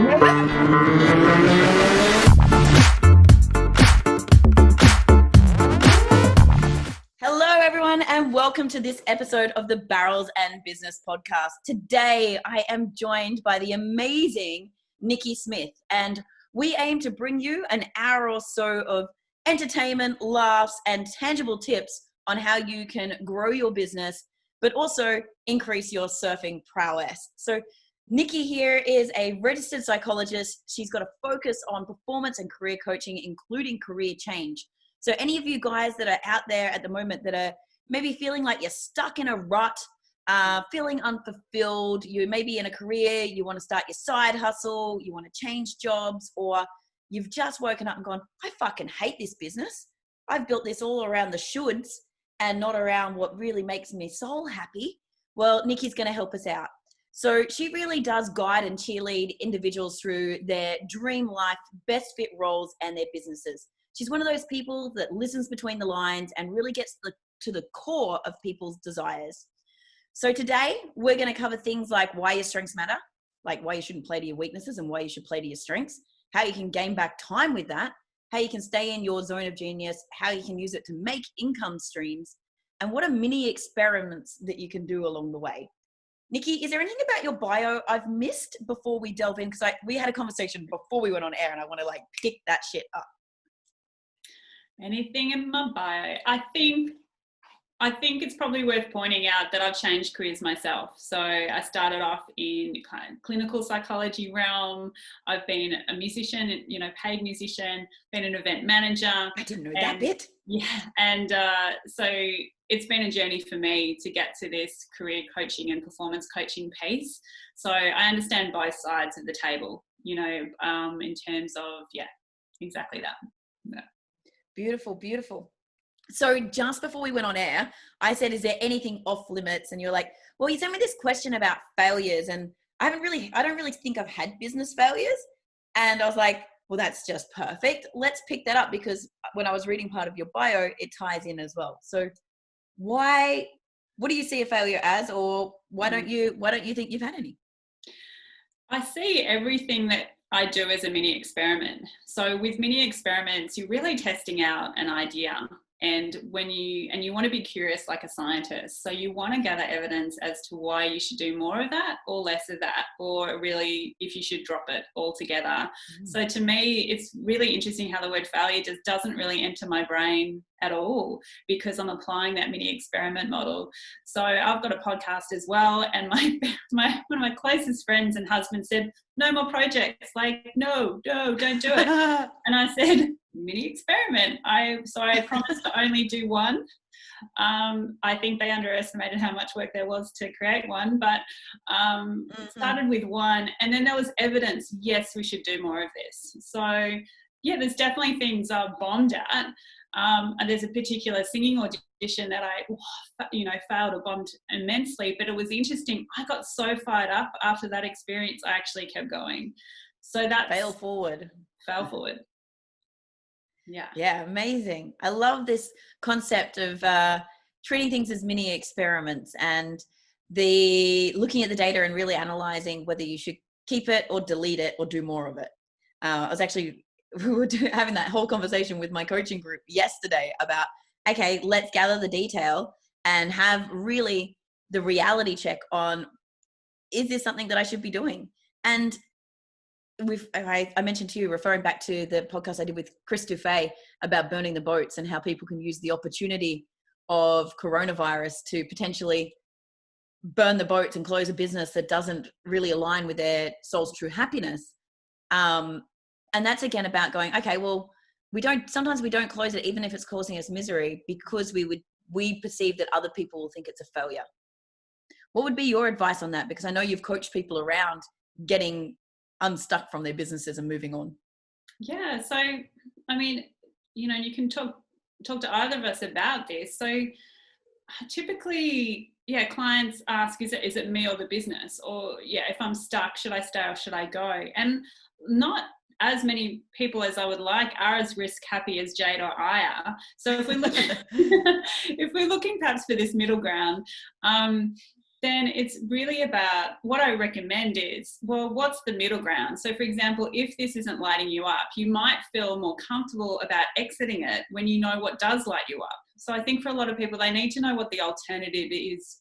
Hello, everyone, and welcome to this episode of the Barrels and Business Podcast. Today, I am joined by the amazing Nikki Smith, and we aim to bring you an hour or so of entertainment, laughs, and tangible tips on how you can grow your business, but also increase your surfing prowess. So Nikki here is a registered psychologist. She's got a focus on performance and career coaching, including career change. So any of you guys that are out there at the moment that are maybe feeling like you're stuck in a rut, feeling unfulfilled, you may be in a career, you want to start your side hustle, you want to change jobs, or you've just woken up and gone, I fucking hate this business. I've built this all around the shoulds and not around what really makes me soul happy. Well, Nikki's going to help us out. So she really does guide and cheerlead individuals through their dream life, best fit roles and their businesses. She's one of those people that listens between the lines and really gets to the core of people's desires. So today we're going to cover things like why your strengths matter, like why you shouldn't play to your weaknesses and why you should play to your strengths, how you can gain back time with that, how you can stay in your zone of genius, how you can use it to make income streams, and what are mini experiments that you can do along the way. Nikki, is there anything about your bio I've missed before we delve in? Because we had a conversation before we went on air and I want to pick that shit up. Anything in my bio? I think it's probably worth pointing out that I've changed careers myself. So I started off in kind of clinical psychology realm. I've been a musician, paid musician, been an event manager. I didn't know that bit. Yeah. And so it's been a journey for me to get to this career coaching and performance coaching piece. So I understand both sides of the table, in terms of, exactly that. Yeah. Beautiful, beautiful. So just before we went on air, I said, is there anything off limits? And you're like, well, you sent me this question about failures and I don't really think I've had business failures. And I was like, well, that's just perfect. Let's pick that up because when I was reading part of your bio, it ties in as well. So what do you see a failure as, or why don't you think you've had any? I see everything that I do as a mini experiment. So with mini experiments, you're really testing out an idea. And you want to be curious like a scientist. So you want to gather evidence as to why you should do more of that or less of that, or really if you should drop it altogether. Mm. So to me, it's really interesting how the word failure just doesn't really enter my brain at all because I'm applying that mini experiment model. So I've got a podcast as well, and one of my closest friends and husband said, no more projects, no, don't do it. And I said, mini experiment. I promised to only do one. I think they underestimated how much work there was to create one, but started with one, and then there was evidence, yes, we should do more of this. So yeah, there's definitely things I've bombed at. And there's a particular singing audition that I, failed or bombed immensely, but it was interesting. I got so fired up after that experience, I actually kept going. So that fail forward. Yeah, amazing. I love this concept of treating things as mini experiments and looking at the data and really analyzing whether you should keep it or delete it or do more of it. We were having that whole conversation with my coaching group yesterday about, okay, let's gather the detail and have really the reality check on, is this something that I should be doing? And I mentioned to you, referring back to the podcast I did with Chris Dufay about burning the boats and how people can use the opportunity of coronavirus to potentially burn the boats and close a business that doesn't really align with their soul's true happiness. And that's again about going, okay, well, sometimes we don't close it even if it's causing us misery because we perceive that other people will think it's a failure. What would be your advice on that? Because I know you've coached people around getting unstuck from their businesses and moving on. Yeah. So, I mean, you can talk to either of us about this. So typically, clients ask, is it me or the business? Or if I'm stuck, should I stay or should I go? And not as many people as I would like are as risk happy as Jade or I are. So if we're looking perhaps for this middle ground, then it's really about, what I recommend is, well, what's the middle ground? So for example, if this isn't lighting you up, you might feel more comfortable about exiting it when you know what does light you up. So I think for a lot of people, they need to know what the alternative is,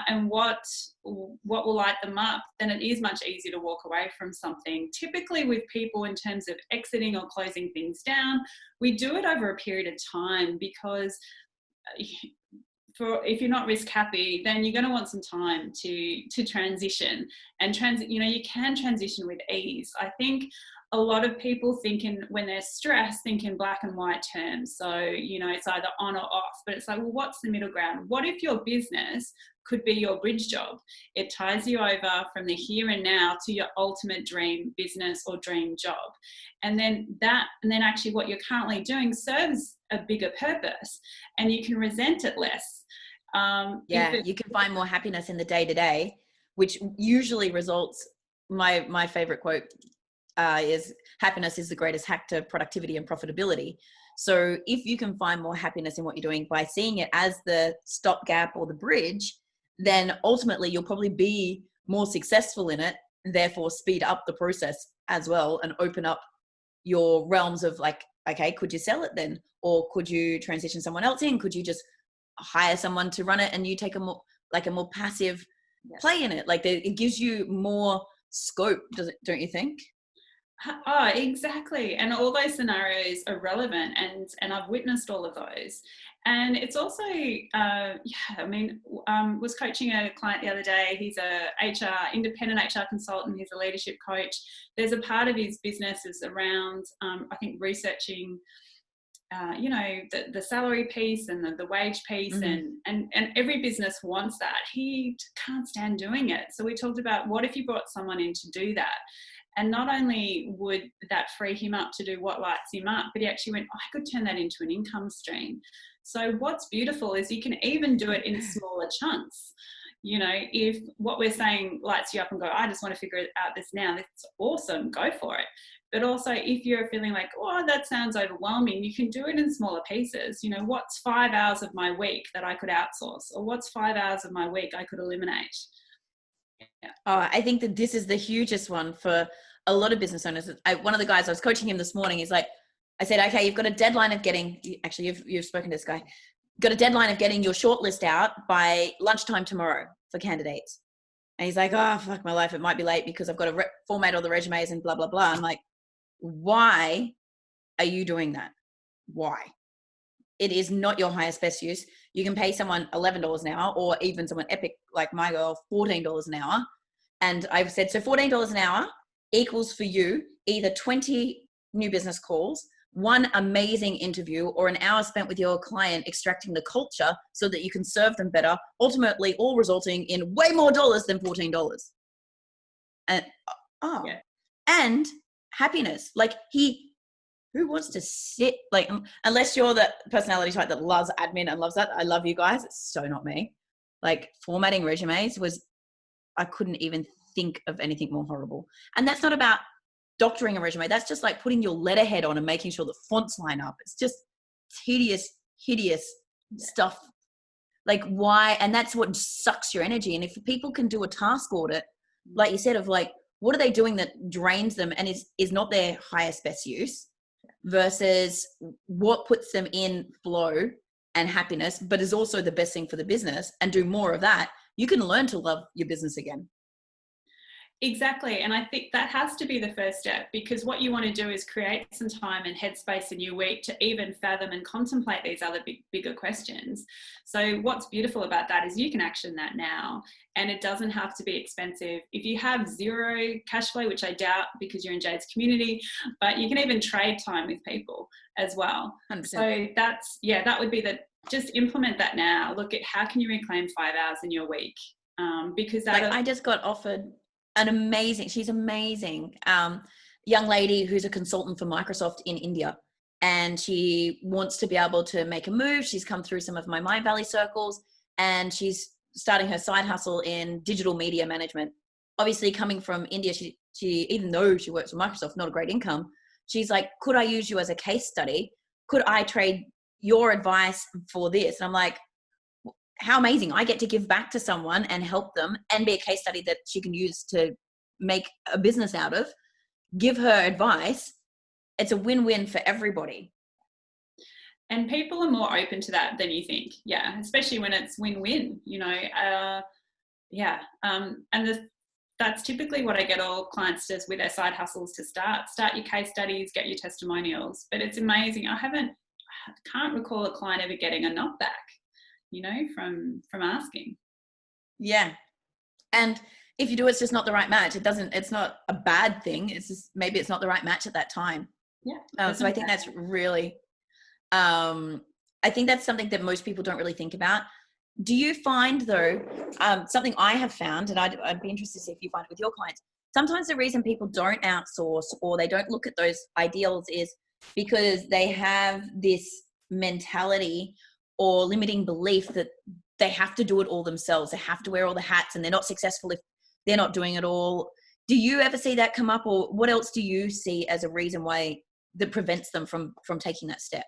and what will light them up. Then it is much easier to walk away from something. Typically with people, in terms of exiting or closing things down, we do it over a period of time, because if you're not risk happy, then you're going to want some time to transition. And you can transition with ease. I think a lot of people when they're stressed, think in black and white terms. So, it's either on or off, but it's like, well, what's the middle ground? What if your business could be your bridge job? It ties you over from the here and now to your ultimate dream business or dream job. And then actually what you're currently doing serves a bigger purpose, and you can resent it less. You can find more happiness in the day-to-day, which usually results, my favorite quote is, happiness is the greatest hack to productivity and profitability. So if you can find more happiness in what you're doing by seeing it as the stopgap or the bridge, then ultimately you'll probably be more successful in it, and therefore speed up the process as well, and open up your realms of like, okay, could you sell it then? Or could you transition someone else in? Could you just hire someone to run it and you take a more passive play in it? Like it gives you more scope, don't you think? Oh, exactly. And all those scenarios are relevant, and I've witnessed all of those. And it's also, was coaching a client the other day. He's a independent HR consultant. He's a leadership coach. There's a part of his business is around, I think, researching, the salary piece and the wage piece, and every business wants that. He can't stand doing it. So we talked about, what if you brought someone in to do that? And not only would that free him up to do what lights him up, but he actually went, I could turn that into an income stream. So what's beautiful is you can even do it in smaller chunks. If what we're saying lights you up and go, I just want to figure out this now, that's awesome, go for it. But also if you're feeling like, oh, that sounds overwhelming, you can do it in smaller pieces. What's 5 hours of my week that I could outsource? Or what's 5 hours of my week I could eliminate? Yeah. Oh, I think that this is the hugest one for a lot of business owners. One of the guys, I was coaching him this morning, he's like, I said, okay, you've got a deadline of getting, actually you've spoken to this guy, got a deadline of getting your shortlist out by lunchtime tomorrow for candidates. And he's like, oh, fuck my life, it might be late because I've got to format all the resumes and blah, blah, blah. I'm like, why are you doing that? Why? It is not your highest best use. You can pay someone $11 an hour, or even someone epic like my girl, $14 an hour. And I've said, so $14 an hour equals for you either 20 new business calls, one amazing interview, or an hour spent with your client extracting the culture so that you can serve them better, ultimately all resulting in way more dollars than $14. And and happiness. Like who wants to sit, like, unless you're the personality type that loves admin and loves that. I love you guys. It's so not me. Like formatting resumes I couldn't even think of anything more horrible. And that's not about doctoring a resume. That's just like putting your letterhead on and making sure the fonts line up. It's just hideous stuff. Like why? And that's what sucks your energy. And if people can do a task audit, like you said, of like, what are they doing that drains them and is not their highest best use, versus what puts them in flow and happiness, but is also the best thing for the business, and do more of that, you can learn to love your business again. Exactly. And I think that has to be the first step, because what you want to do is create some time and headspace in your week to even fathom and contemplate these other bigger questions. So what's beautiful about that is you can action that now, and it doesn't have to be expensive. If you have zero cash flow, which I doubt because you're in Jade's community, but you can even trade time with people as well. 100%. So that would be just implement that now. Look at how can you reclaim 5 hours in your week? Because I just got offered she's amazing, young lady who's a consultant for Microsoft in India, and she wants to be able to make a move. She's come through some of my Mind Valley circles, and she's starting her side hustle in digital media management. Obviously coming from India, she even though she works for Microsoft, not a great income, she's like, could I use you as a case study? Could I trade your advice for this? And I'm like, how amazing. I get to give back to someone and help them and be a case study that she can use to make a business out of, give her advice. It's a win-win for everybody. And people are more open to that than you think. Yeah, especially when it's win-win, you know. That's typically what I get all clients to with their side hustles to start your case studies, get your testimonials. But it's amazing. I can't recall a client ever getting a knockback, you know, from asking. Yeah. And if you do, it's just not the right match. It's not a bad thing. It's just, maybe it's not the right match at that time. Yeah. So I think that's really, I think that's something that most people don't really think about. Do you find though, something I have found, and I'd be interested to see if you find it with your clients, sometimes the reason people don't outsource or they don't look at those ideals is because they have this mentality or limiting belief that they have to do it all themselves. They have to wear all the hats and they're not successful if they're not doing it all. Do you ever see that come up, or what else do you see as a reason why that prevents them from taking that step?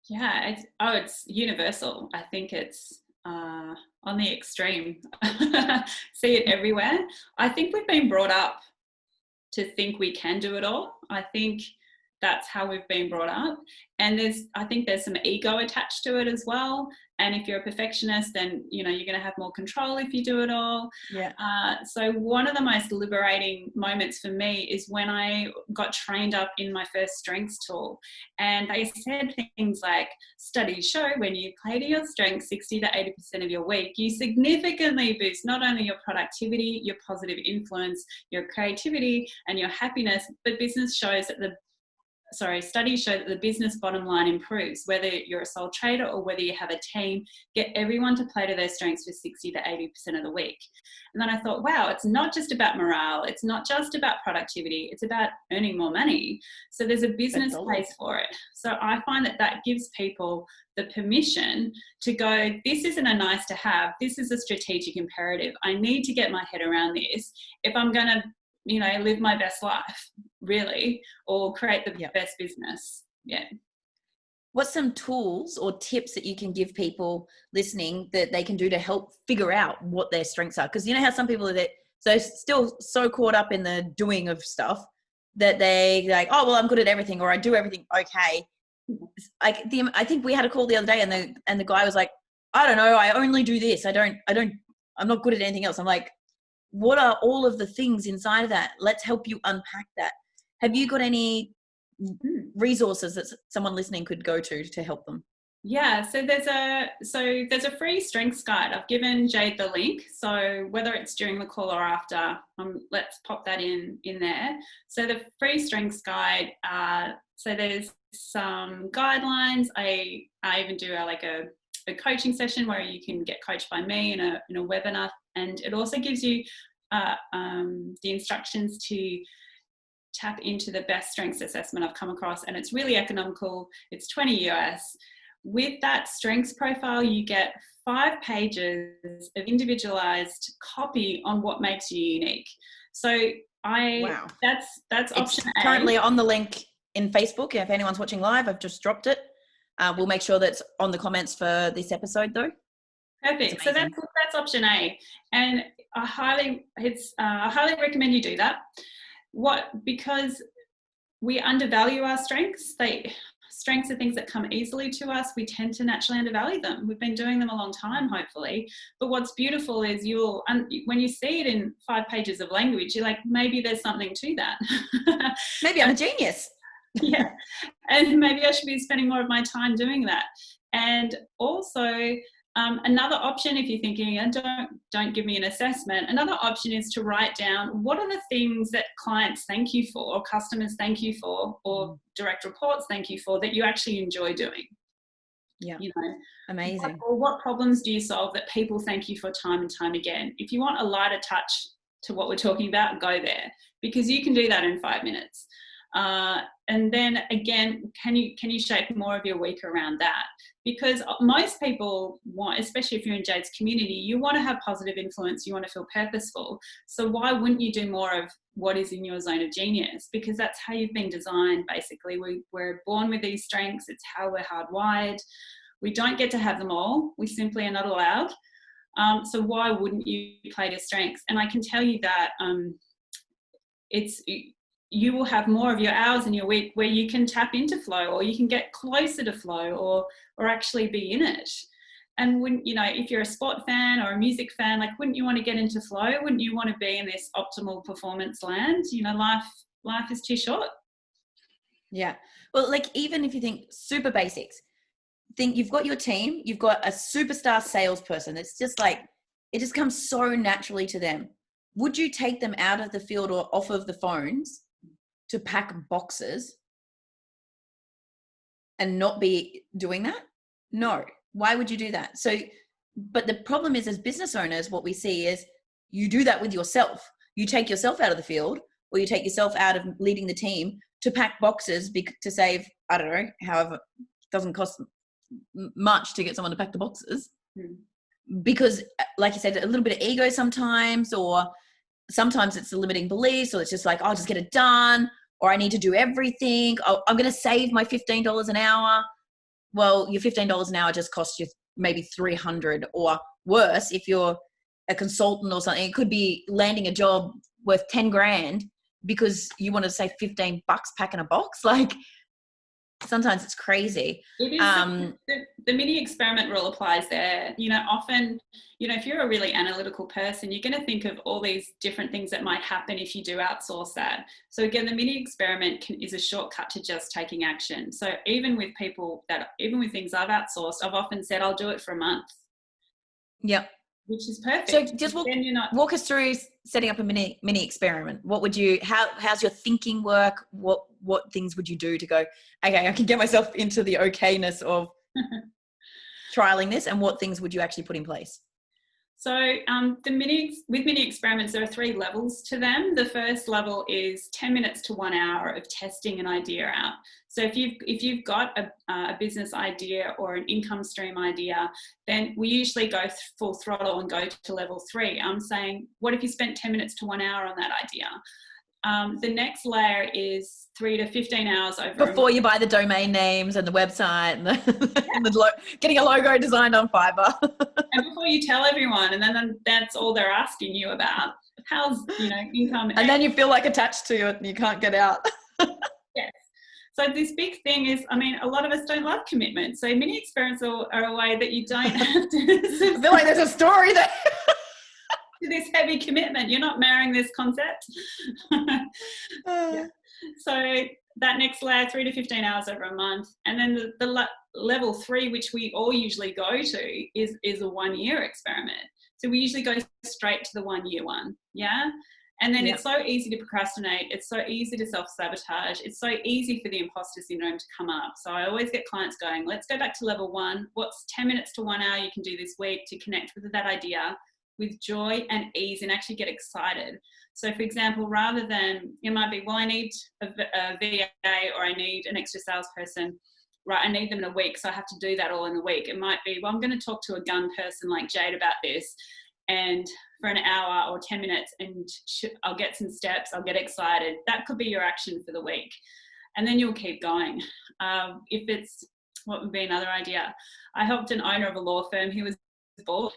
Yeah, it's universal. I think it's on the extreme. See it everywhere. I think we've been brought up to think we can do it all. I think that's how we've been brought up. And I think there's some ego attached to it as well. And if you're a perfectionist, then, you know, you're going to have more control if you do it all. Yeah. So one of the most liberating moments for me is when I got trained up in my first strengths tool. And they said things like, studies show when you play to your strengths 60 to 80% of your week, you significantly boost not only your productivity, your positive influence, your creativity, and your happiness, but studies show that the business bottom line improves, whether you're a sole trader or whether you have a team. Get everyone to play to their strengths for 60 to 80% of the week. And then I thought, wow, it's not just about morale. It's not just about productivity. It's about earning more money. So there's a business case for it. So I find that gives people the permission to go, this isn't a nice to have. This is a strategic imperative. I need to get my head around this if I'm going to, you know, live my best life, really, or create the best business. Yeah. What's some tools or tips that you can give people listening that they can do to help figure out what their strengths are? Because you know how some people are still so caught up in the doing of stuff that they like, oh, well, I'm good at everything, or I do everything okay. I think we had a call the other day and the guy was like, I don't know, I only do this. I'm not good at anything else. I'm like, what are all of the things inside of that? Let's help you unpack that. Have you got any resources that someone listening could go to help them? Yeah, so there's a free strengths guide. I've given Jade the link. So whether it's during the call or after, let's pop that in there. So the free strengths guide. So there's some guidelines. I even do a coaching session where you can get coached by me in a webinar, and it also gives you the instructions to tap into the best strengths assessment I've come across, and it's really economical. It's $20 US. With that strengths profile, you get 5 pages of individualized copy on what makes you unique. So that's option A. Currently on the link in Facebook. If anyone's watching live, I've just dropped it. We'll make sure that's on the comments for this episode though. Perfect. So that's option A, and I highly recommend you do that. Because we undervalue our strengths. Strengths are things that come easily to us. We tend to naturally undervalue them. We've been doing them a long time, hopefully. But what's beautiful is when you see it in 5 pages of language, you're like, maybe there's something to that. Maybe I'm a genius. Yeah. And maybe I should be spending more of my time doing that. And also, another option, if you're thinking, and don't give me an assessment, another option is to write down what are the things that clients thank you for, or customers thank you for, or direct reports thank you for, that you actually enjoy doing. Yeah. You know, amazing. What problems do you solve that people thank you for time and time again? If you want a lighter touch to what we're talking about, go there, because you can do that in 5 minutes. And then again, can you shape more of your week around that? Because most people want, especially if you're in Jade's community, you want to have positive influence, you want to feel purposeful. So why wouldn't you do more of what is in your zone of genius? Because that's how you've been designed, basically. We're born with these strengths. It's how we're hardwired. We don't get to have them all. We simply are not allowed. So why wouldn't you play to your strengths? And I can tell you that you will have more of your hours in your week where you can tap into flow, or you can get closer to flow, or actually be in it. And wouldn't, you know, if you're a sport fan or a music fan, like, wouldn't you want to get into flow? Wouldn't you want to be in this optimal performance land? You know, life is too short. Yeah. Well, like, even if you think super basics, think you've got your team, you've got a superstar salesperson. It's just like, it just comes so naturally to them. Would you take them out of the field or off of the phones to pack boxes and not be doing that? No. Why would you do that? So, but the problem is, as business owners, what we see is you do that with yourself. You take yourself out of the field, or you take yourself out of leading the team to pack boxes to save, I don't know, however, it doesn't cost much to get someone to pack the boxes. Because, like you said, a little bit of ego sometimes, or sometimes it's the limiting beliefs, or it's just like, I'll just get it done, or I need to do everything. I'm going to save my $15 an hour. Well, your $15 an hour just costs you maybe $300, or worse, if you're a consultant or something, it could be landing a job worth 10 grand because you want to save $15 packing a box. Like, sometimes it's crazy. It is, the mini experiment rule applies there. You know, often, you know, if you're a really analytical person, you're going to think of all these different things that might happen if you do outsource that. So again, the mini experiment is a shortcut to just taking action. So even with things I've outsourced, I've often said, I'll do it for a month. Yep. Which is perfect. So just walk us through setting up a mini experiment. What would you, how's your thinking work? What things would you do to go, okay, I can get myself into the okayness of trialing this, and what things would you actually put in place? So with mini experiments, there are 3 levels to them. The first level is 10 minutes to 1 hour of testing an idea out. So if you've got a business idea or an income stream idea, then we usually go full throttle and go to level 3. I'm saying, what if you spent 10 minutes to 1 hour on that idea? The next layer is 3 to 15 hours over. Before you buy the domain names and the website and getting a logo designed on Fiverr. And before you tell everyone, and then that's all they're asking you about. How's, you know, income? And then you feel like attached to it and you can't get out. Yes. So this big thing is, I mean, a lot of us don't love commitment. So mini experiments are a way that you don't have to. I feel like there's a story there. This heavy commitment. You're not marrying this concept. Yeah. So that next layer, 3 to 15 hours over a month. And then the level 3, which we all usually go to, is a 1-year experiment. So we usually go straight to the 1-year one. Yeah. And then It's so easy to procrastinate. It's so easy to self-sabotage. It's so easy for the imposter syndrome to come up. So I always get clients going, let's go back to level 1. What's 10 minutes to 1 hour you can do this week to connect with that idea with joy and ease, and actually get excited. So for example, rather than, it might be, well, I need a VA, or I need an extra salesperson, right? I need them in a week, so I have to do that all in a week. It might be, well, I'm going to talk to a gun person like Jade about this, and for an hour or 10 minutes, and I'll get some steps, I'll get excited. That could be your action for the week. And then you'll keep going. What would be another idea? I helped an owner of a law firm. He was bored.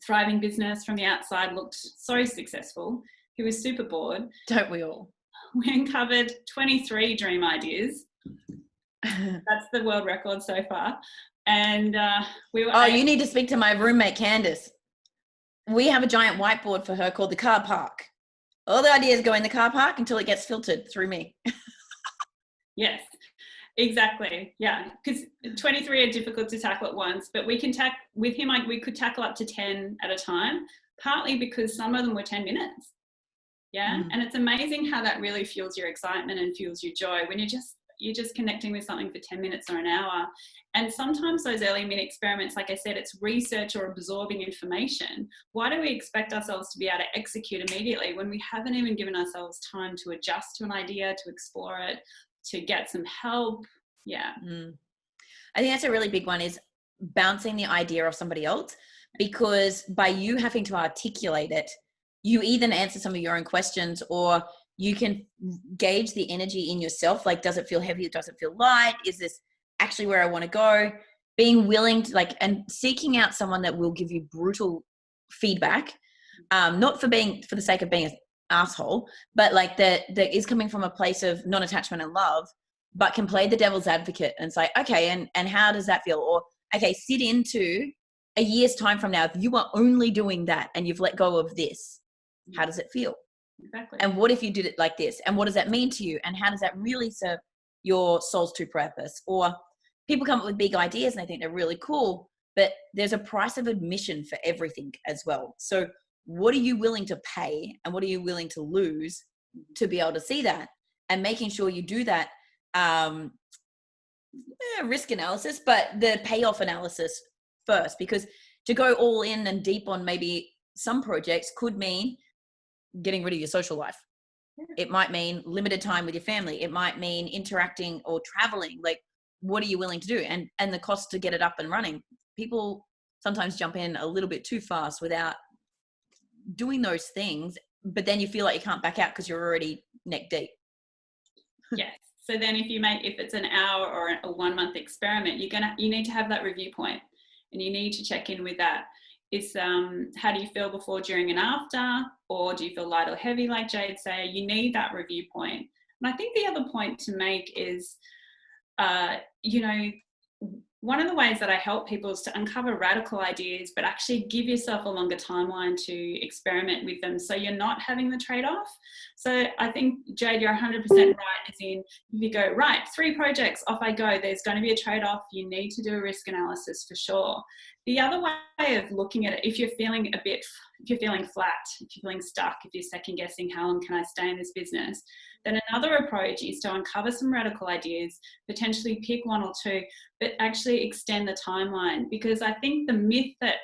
Thriving business from the outside, looked so successful. He was super bored. Don't we all? We uncovered 23 dream ideas. That's the world record so far. And we were you need to speak to my roommate Candice. We have a giant whiteboard for her called the car park. All the ideas go in the car park until it gets filtered through me. Yes. Exactly. Yeah. Because 23 are difficult to tackle at once, but we can with him, we could tackle up to 10 at a time, partly because some of them were 10 minutes. Yeah. And it's amazing how that really fuels your excitement and fuels your joy when you're just connecting with something for 10 minutes or an hour. And sometimes those early mini experiments, like I said, it's research or absorbing information. Why do we expect ourselves to be able to execute immediately when we haven't even given ourselves time to adjust to an idea, to explore it, to get some help? Yeah. I think that's a really big one, is bouncing the idea off somebody else, because by you having to articulate it, you either answer some of your own questions, or you can gauge the energy in yourself. Like, does it feel heavy? Does it feel light? Is this actually where I want to go? being willing to and seeking out someone that will give you brutal feedback, not for the sake of being an asshole, but that is coming from a place of non-attachment and love, but can play the devil's advocate and say, okay, and how does that feel? Or, okay, sit into a year's time from now, if you are only doing that and you've let go of this, how does it feel? Exactly. And what if you did it like this? And what does that mean to you? And how does that really serve your soul's true purpose? Or people come up with big ideas and they think they're really cool, but there's a price of admission for everything as well. So what are you willing to pay and what are you willing to lose to be able to see that? And making sure you do that risk analysis, but the payoff analysis first, because to go all in and deep on maybe some projects could mean getting rid of your social life. It might mean limited time with your family. It might mean interacting or traveling. What are you willing to do? And the cost to get it up and running. People sometimes jump in a little bit too fast without doing those things, but then you feel like you can't back out because you're already neck deep. Yes. So then if it's an hour or a 1 month experiment, you need to have that review point, and you need to check in with that. It's how do you feel before, during, and after? Or do you feel light or heavy, like Jade say? You need that review point. And I think the other point to make is, one of the ways that I help people is to uncover radical ideas, but actually give yourself a longer timeline to experiment with them, so you're not having the trade-off. So I think, Jade, you're 100% right, as in, if you go, right, 3 projects, off I go, there's going to be a trade-off. You need to do a risk analysis for sure. The other way of looking at it, if you're feeling flat, if you're feeling stuck, if you're second guessing, how long can I stay in this business? Then another approach is to uncover some radical ideas, potentially pick 1 or 2, but actually extend the timeline. Because I think the myth that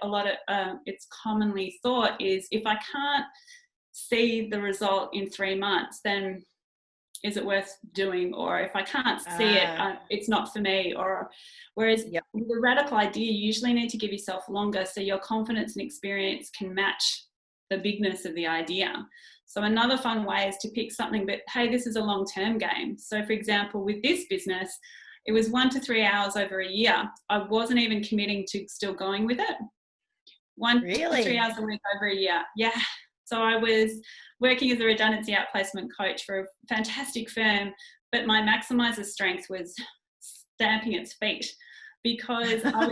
it's commonly thought is, if I can't see the result in 3 months, then is it worth doing? Or if I can't see it, it's not for me. Whereas with a radical idea, you usually need to give yourself longer, so your confidence and experience can match the bigness of the idea. So another fun way is to pick something, but hey, this is a long-term game. So for example, with this business, it was 1 to 3 hours over a year. I wasn't even committing to still going with it. 1 to 3 hours a week over a year. Yeah. So I was working as a redundancy outplacement coach for a fantastic firm, but my maximizer strength was stamping its feet, because I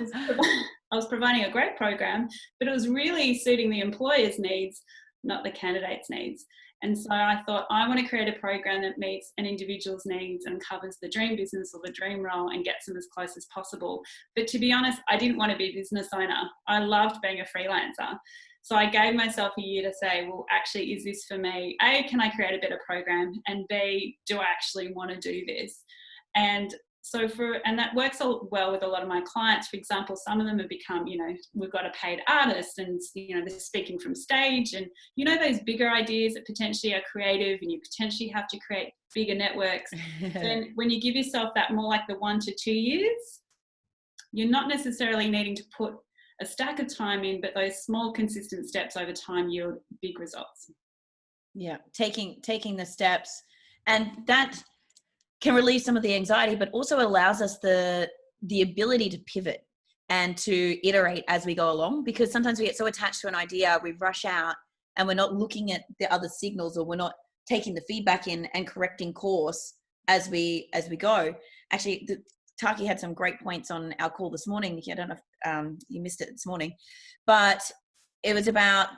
was providing a great program, but it was really suiting the employer's needs, not the candidate's needs. And so I thought, I want to create a program that meets an individual's needs and covers the dream business or the dream role and gets them as close as possible. But to be honest, I didn't want to be a business owner. I loved being a freelancer. So I gave myself a year to say, well, actually, is this for me? A, can I create a better program? And B, do I actually want to do this? And that works well with a lot of my clients. For example, some of them have become, we've got a paid artist, and, they're speaking from stage, and, those bigger ideas that potentially are creative and you potentially have to create bigger networks. Then when you give yourself that more like the 1 to 2 years, you're not necessarily needing to put a stack of time in, but those small consistent steps over time yield big results. Yeah. Taking the steps, and that can relieve some of the anxiety, but also allows us the ability to pivot and to iterate as we go along, because sometimes we get so attached to an idea, we rush out and we're not looking at the other signals, or we're not taking the feedback in and correcting course as we go. Actually, Taki had some great points on our call this morning, Nikki. I don't know if you missed it this morning, but it was about,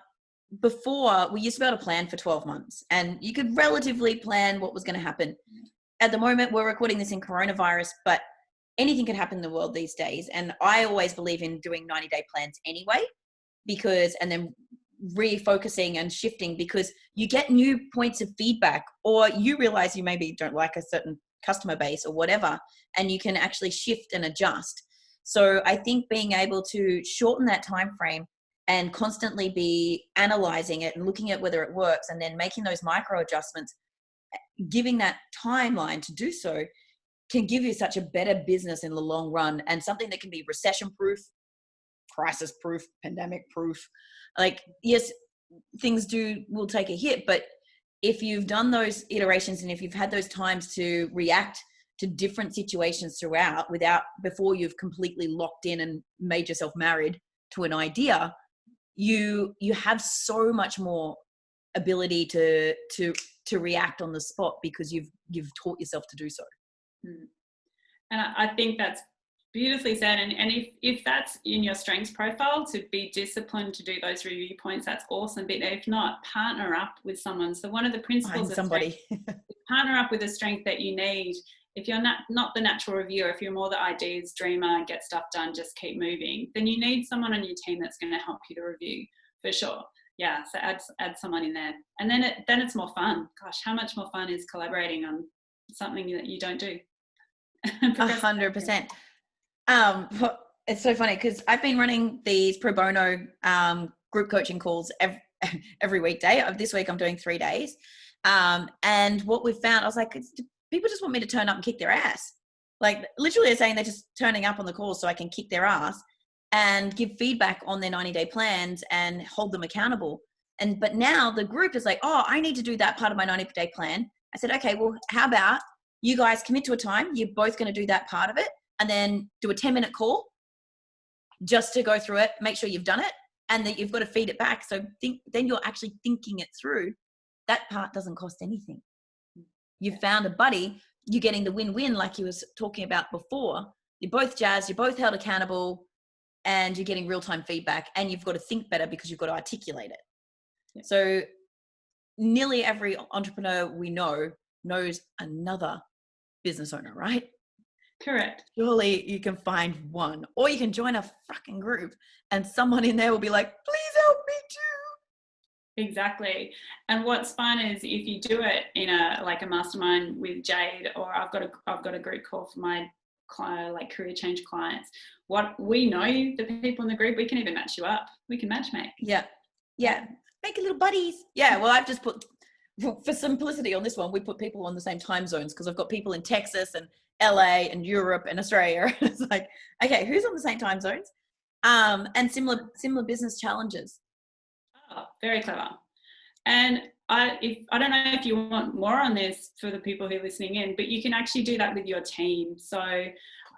before, we used to be able to plan for 12 months and you could relatively plan what was going to happen. At the moment, we're recording this in coronavirus, but anything can happen in the world these days. And I always believe in doing 90-day plans anyway, and then refocusing and shifting, because you get new points of feedback, or you realize you maybe don't like a certain customer base or whatever, and you can actually shift and adjust. So I think being able to shorten that time frame and constantly be analyzing it and looking at whether it works, and then making those micro adjustments, giving that timeline to do so, can give you such a better business in the long run, and something that can be recession proof, crisis proof, pandemic proof. Yes, things will take a hit, but if you've done those iterations and if you've had those times to react to different situations throughout before you've completely locked in and made yourself married to an idea, you have so much more ability to react on the spot because you've taught yourself to do so. And I think that's beautifully said. And if that's in your strengths profile, to be disciplined to do those review points, that's awesome. But if not, partner up with someone. So one of the principles of strength, partner up with a strength that you need. If you're not the natural reviewer, if you're more the ideas dreamer, get stuff done, just keep moving, then you need someone on your team that's going to help you to review for sure. Yeah, so add someone in there, and then it's more fun. Gosh, how much more fun is collaborating on something that you don't do? 100%. It's so funny because I've been running these pro bono group coaching calls every weekday. This week I'm doing 3 days, and what we've found, I was like, people just want me to turn up and kick their ass. Like literally, they're saying they're just turning up on the call so I can kick their ass and give feedback on their 90-day plans and hold them accountable. But now the group is like, oh, I need to do that part of my 90-day plan. I said, okay, well, how about you guys commit to a time, you're both going to do that part of it, and then do a 10-minute call just to go through it, make sure you've done it, and that you've got to feed it back. So then you're actually thinking it through. That part doesn't cost anything. You've found a buddy, you're getting the win-win like you was talking about before. You're both jazzed, you're both held accountable, and you're getting real-time feedback, and you've got to think better because you've got to articulate it. Yeah. So nearly every entrepreneur we know knows another business owner, right? Correct. Surely you can find one, or you can join a fucking group and someone in there will be like, please help me too. Exactly. And what's fun is if you do it in a mastermind with Jade, or I've got a group call for my career change clients. What we know, the people in the group, we can even match you up. We can matchmake. Yeah. Make a little buddies. Yeah. Well, I've just put, for simplicity on this one, we put people on the same time zones because I've got people in Texas and LA and Europe and Australia. It's like, okay, who's on the same time zones? And similar business challenges. Oh, very clever. And I don't know if you want more on this for the people who are listening in, but you can actually do that with your team. So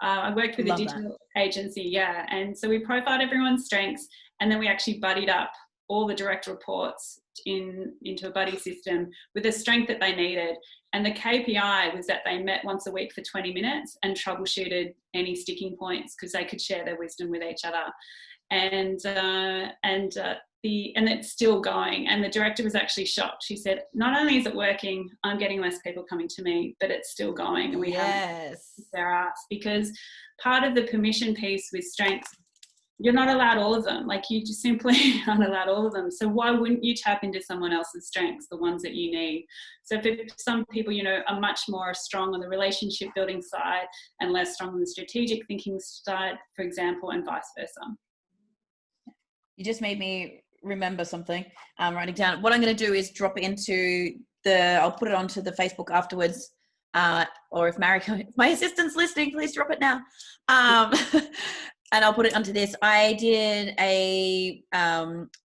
I worked with a digital agency, and so we profiled everyone's strengths, and then we actually buddied up all the direct reports into a buddy system with the strength that they needed. And the KPI was that they met once a week for 20 minutes and troubleshooted any sticking points because they could share their wisdom with each other. And it's still going. And the director was actually shocked. She said, not only is it working, I'm getting less people coming to me, but it's still going. And we have their arts, because part of the permission piece with strengths, you're not allowed all of them. Like, you just simply aren't allowed all of them. So why wouldn't you tap into someone else's strengths, the ones that you need? So for some people, are much more strong on the relationship building side and less strong on the strategic thinking side, for example, and vice versa. You just made me remember something. I'm writing down. What I'm going to do is drop it into I'll put it onto the Facebook afterwards. Or if my assistant's listening, please drop it now. And I'll put it onto this. I did a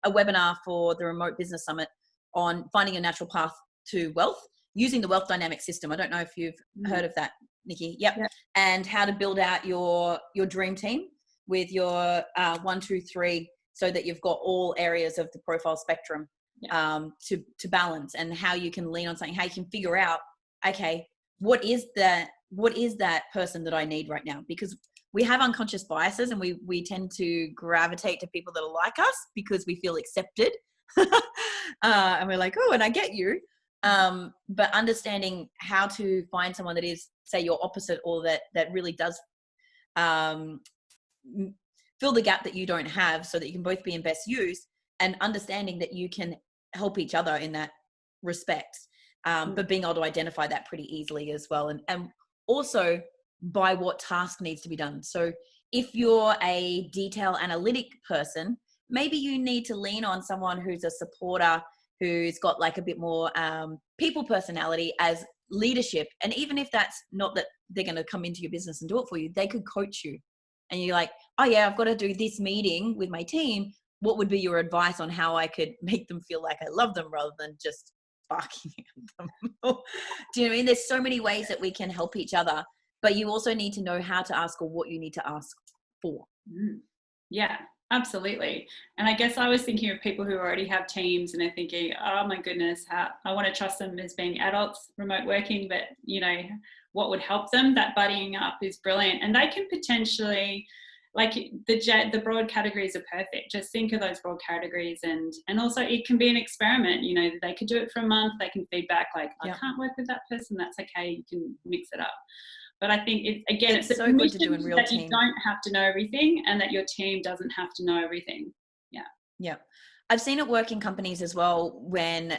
webinar for the Remote Business Summit on finding a natural path to wealth using the wealth dynamic system. I don't know if you've heard of that, Nikki. Yep. And how to build out your dream team with your 1, 2, 3, so that you've got all areas of the profile spectrum to balance, and how you can lean on something, how you can figure out, okay, what is that person that I need right now? Because we have unconscious biases, and we tend to gravitate to people that are like us because we feel accepted. And we're like, oh, and I get you. But understanding how to find someone that is, say, your opposite, or that really does fill the gap that you don't have, so that you can both be in best use, and understanding that you can help each other in that respect. But being able to identify that pretty easily as well. And also by what task needs to be done. So if you're a detail analytic person, maybe you need to lean on someone who's a supporter, who's got like a bit more people personality as leadership. And even if that's not that they're going to come into your business and do it for you, they could coach you. And you're like, oh yeah, I've got to do this meeting with my team. What would be your advice on how I could make them feel like I love them rather than just barking at them? Do you know what I mean? There's so many ways that we can help each other. but you also need to know how to ask or what you need to ask for. Yeah, absolutely. And I guess I was thinking of people who already have teams and they're thinking, oh my goodness, how I want to trust them as being adults remote working, but you know, what would help them? That buddying up is brilliant. And they can potentially, like the broad categories are perfect. Just think of those broad categories, and also it can be an experiment. You know, they could do it for a month. They can feedback like, I can't work with that person. That's okay. You can mix it up. But I think it's so good to do in real that team. You don't have to know everything, and that your team doesn't have to know everything. Yeah. I've seen it work in companies as well when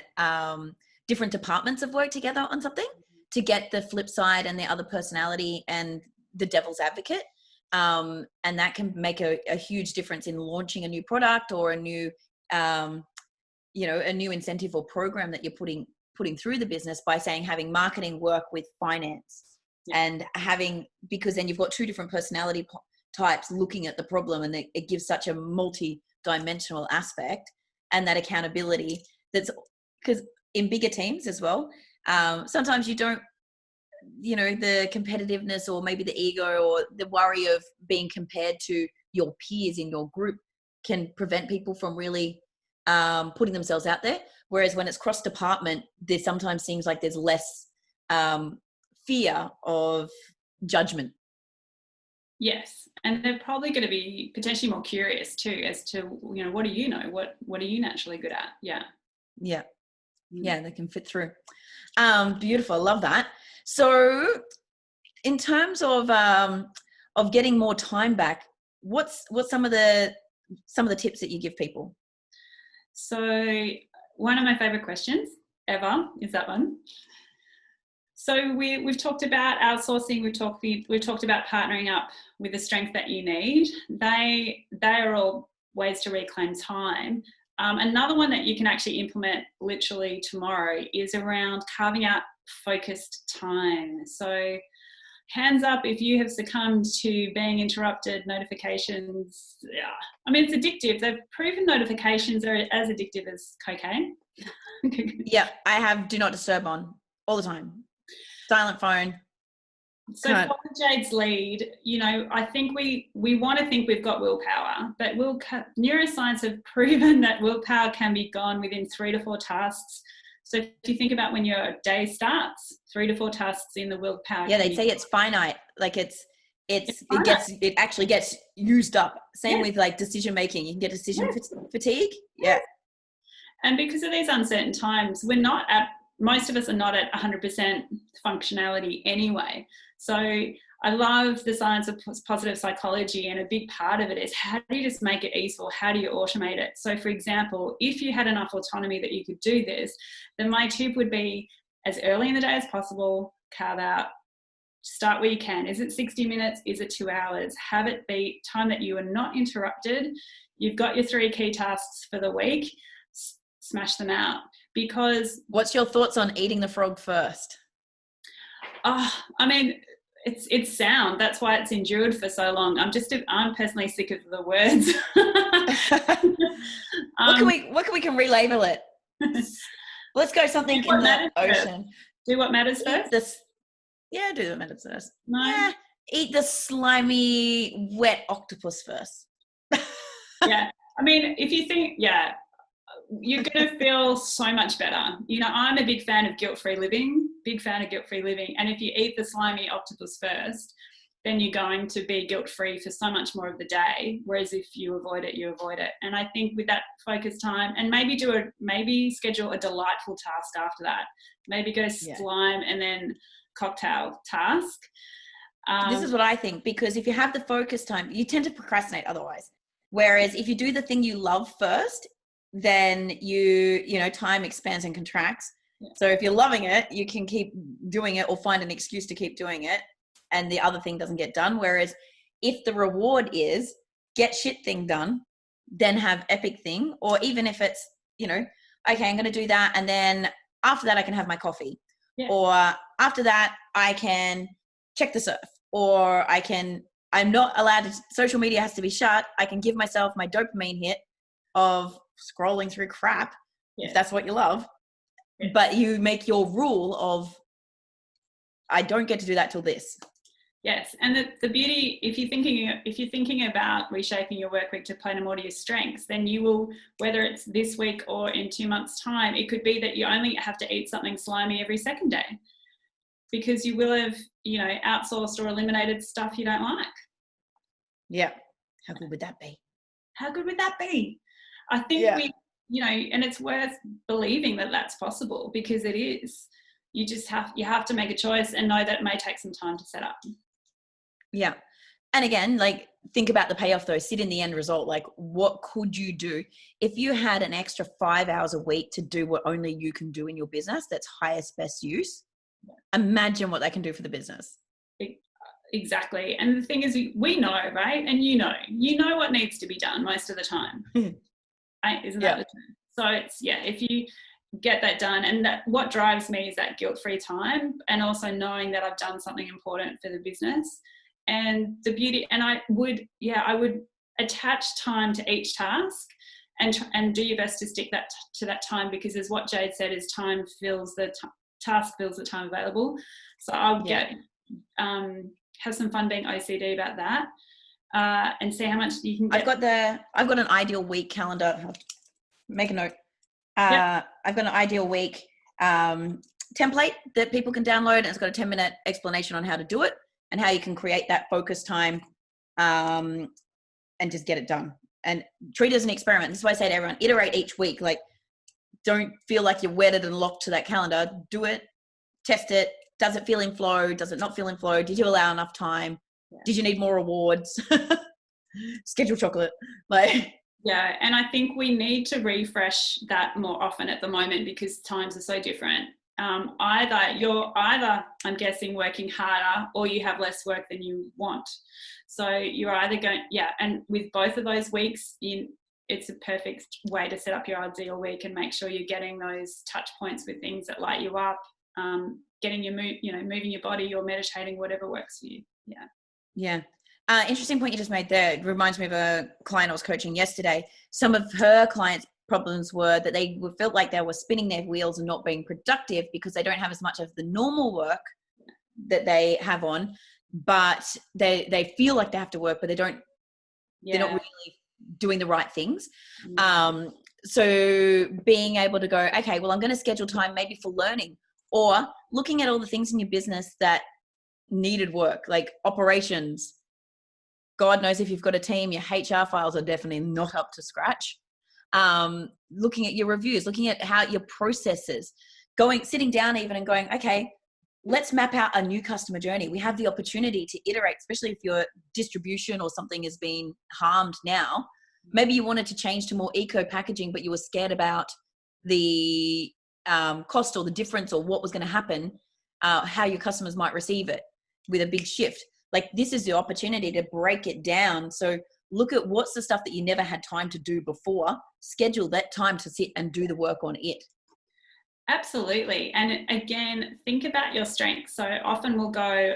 different departments have worked together on something to get the flip side and the other personality and the devil's advocate. And that can make a huge difference in launching a new product or a new, a new incentive or program that you're putting through the business by saying having marketing work with finance. And because then you've got two different personality types looking at the problem, and it gives such a multi-dimensional aspect and that accountability. That's because in bigger teams as well, sometimes you don't, the competitiveness or maybe the ego or the worry of being compared to your peers in your group can prevent people from really putting themselves out there. Whereas when it's cross department, there sometimes seems like there's less fear of judgment. Yes, and they're probably going to be potentially more curious too as to, what do you know? What are you naturally good at? Yeah, they can fit through. Beautiful. I love that. So in terms of getting more time back, what's some of the tips that you give people? So one of my favorite questions ever is that one. So we've talked about outsourcing. We've talked about partnering up with the strength that you need. They are all ways to reclaim time. Another one that you can actually implement literally tomorrow is around carving out focused time. So hands up if you have succumbed to being interrupted, notifications. Yeah, I mean, it's addictive. They've proven notifications are as addictive as cocaine. Yeah, I have do not disturb on all the time. Silent phone. So follow Jade's lead. I think we want to think we've got willpower, but neuroscience have proven that willpower can be gone within 3 to 4 tasks. So if you think about when your day starts, 3 to 4 tasks in the willpower. Yeah, they say it's finite. Like it actually gets used up. Same with like decision making. You can get decision fatigue. Yeah. And because of these uncertain times, most of us are not at 100% functionality anyway. So I love the science of positive psychology, and a big part of it is how do you just make it easeful? How do you automate it? So for example, if you had enough autonomy that you could do this, then my tip would be as early in the day as possible, carve out, start where you can. Is it 60 minutes? Is it 2 hours? Have it be time that you are not interrupted. You've got your 3 key tasks for the week. Smash them out. Because what's your thoughts on eating the frog first? I mean, it's sound. That's why it's endured for so long. I'm personally sick of the words. What can we relabel it? Let's go something in the ocean. Do what matters first? Do what matters first. No. Yeah, eat the slimy, wet octopus first. Yeah. I mean, if you think, you're going to feel so much better. I'm a big fan of guilt-free living. And if you eat the slimy octopus first, then you're going to be guilt-free for so much more of the day. Whereas if you avoid it, you avoid it. And I think with that focus time, and maybe schedule a delightful task after that. Maybe go slime and then cocktail task. This is what I think, because if you have the focus time, you tend to procrastinate otherwise. Whereas if you do the thing you love first, then time expands and contracts. Yeah. So if you're loving it, you can keep doing it or find an excuse to keep doing it, and the other thing doesn't get done. Whereas if the reward is get shit thing done, then have epic thing, or even if it's, okay, I'm going to do that. And then after that, I can have my coffee. Yeah. Or after that, I can check the surf, or I'm not allowed to, social media has to be shut. I can give myself my dopamine hit of scrolling through crap, if that's what you love. But you make your rule of, I don't get to do that till this. Yes, and the beauty, if you're thinking about reshaping your work week to play more to your strengths, then you will, whether it's this week or in 2 months' time, it could be that you only have to eat something slimy every second day, because you will have, outsourced or eliminated stuff you don't like. Yeah. How good would that be? How good would that be? I think and it's worth believing that that's possible, because it is. You have to make a choice and know that it may take some time to set up. Yeah. And again, like, think about the payoff though. Sit in the end result. Like, what could you do if you had an extra 5 hours a week to do what only you can do in your business? That's highest best use. Imagine what that can do for the business. Exactly. And the thing is, we know, right? And you know what needs to be done most of the time. Isn't that the truth? So it's, if you get that done, and that, what drives me is that guilt-free time, and also knowing that I've done something important for the business. And the beauty, and I would attach time to each task, and do your best to stick that to that time, because as what Jade said, is time fills the task fills the time available. So I'll have some fun being OCD about that, and see how much you can get. I've got an ideal week calendar. Make a note. I've got an ideal week template that people can download, and it's got a 10-minute explanation on how to do it and how you can create that focus time, and just get it done. And treat it as an experiment. This is why I say to everyone, iterate each week. Like, don't feel like you're wedded and locked to that calendar. Do it, test it. Does it feel in flow? Does it not feel in flow? Did you allow enough time? Did you need more rewards? Schedule chocolate. Yeah, and I think we need to refresh that more often at the moment, because times are so different. Either I'm guessing, working harder, or you have less work than you want. So you're either going, and with both of those weeks, it's a perfect way to set up your ideal week and make sure you're getting those touch points with things that light you up, getting your moving your body or meditating, whatever works for you. Yeah. Interesting point you just made there. It reminds me of a client I was coaching yesterday. Some of her clients' problems were that they felt like they were spinning their wheels and not being productive because they don't have as much of the normal work that they have on, but they feel like they have to work, but they're not really doing the right things. So being able to go, okay, well, I'm going to schedule time maybe for learning, or looking at all the things in your business that needed work, like operations. God knows if you've got a team, your HR files are definitely not up to scratch. Looking at your reviews, looking at how your processes, sitting down even and going, okay, let's map out a new customer journey. We have the opportunity to iterate, especially if your distribution or something has been harmed now. Maybe you wanted to change to more eco packaging, but you were scared about the cost or the difference or what was going to happen, how your customers might receive it with a big shift. Like, this is the opportunity to break it down. So look at what's the stuff that you never had time to do before. Schedule that time to sit and do the work on it. Absolutely. And again, think about your strengths. So often we'll go,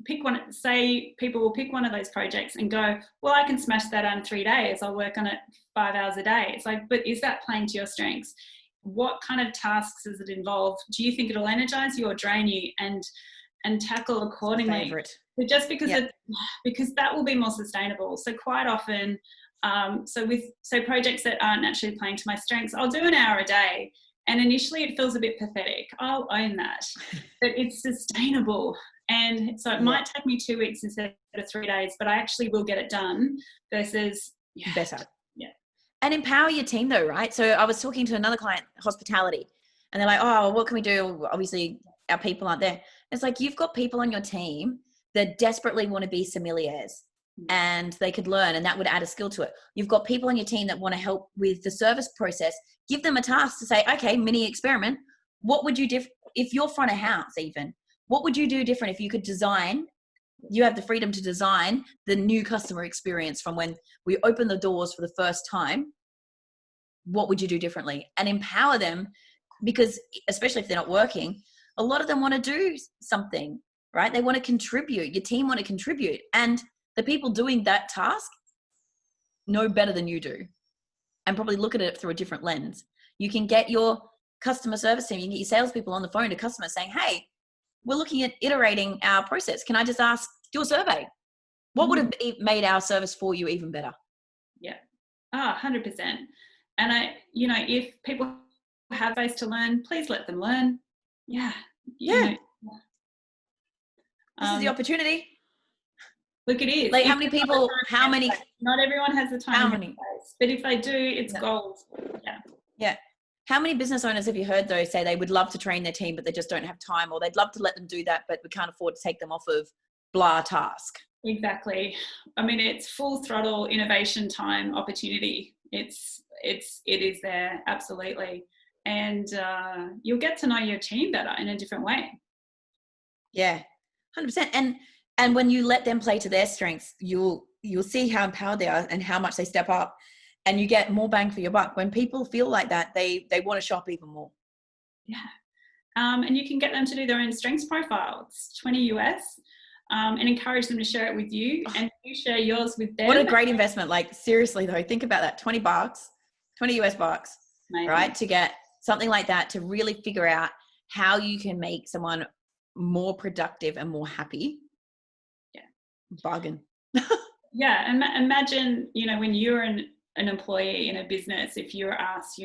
pick one. Say people will pick one of those projects and go, well, I can smash that out in 3 days. I'll work on it 5 hours a day. It's like, but is that playing to your strengths? What kind of tasks does it involve? Do you think it'll energize you or drain you? And tackle accordingly. But just because that will be more sustainable. So quite often, so projects that aren't actually playing to my strengths, I'll do an hour a day, and initially it feels a bit pathetic. I'll own that, but it's sustainable. And so it might take me 2 weeks instead of 3 days, but I actually will get it done versus better. Yeah. And empower your team though, right? So I was talking to another client, hospitality, and they're like, oh, what can we do? Obviously our people aren't there. It's like, you've got people on your team that desperately want to be sommeliers, and they could learn, and that would add a skill to it. You've got people on your team that want to help with the service process. Give them a task to say, okay, mini experiment. What would you do if you're front of house even? What would you do different if you could design? You have the freedom to design the new customer experience from when we open the doors for the first time. What would you do differently? And empower them, because especially if they're not working, a lot of them want to do something, right? They want to contribute. Your team want to contribute. And the people doing that task know better than you do, and probably look at it through a different lens. You can get your customer service team, you can get your salespeople on the phone to customers saying, hey, we're looking at iterating our process. Can I just ask, do a survey? What would have made our service for you even better? Yeah. 100%. And if people have ways to learn, please let them learn. Yeah. This is the opportunity. Look, it is. Like, how many people, how many? Not everyone has the time. How many? But if they do, it's gold. Yeah. Yeah. How many business owners have you heard, though, say they would love to train their team, but they just don't have time, or they'd love to let them do that, but we can't afford to take them off of blah task? Exactly. I mean, it's full throttle innovation time opportunity. It is there. Absolutely. And you'll get to know your team better in a different way. Yeah, 100%. And when you let them play to their strengths, you'll see how empowered they are and how much they step up, and you get more bang for your buck. When people feel like that, they want to shop even more. Yeah. And you can get them to do their own strengths profile. It's $20 US, and encourage them to share it with you, and you share yours with them. What a great investment. Like, seriously though, think about that. $20, $20 US bucks, Amazing. Right? To get something like that, to really figure out how you can make someone more productive and more happy. Yeah. Bargain. Yeah. Imagine, when you're an employee in a business, if you're asked,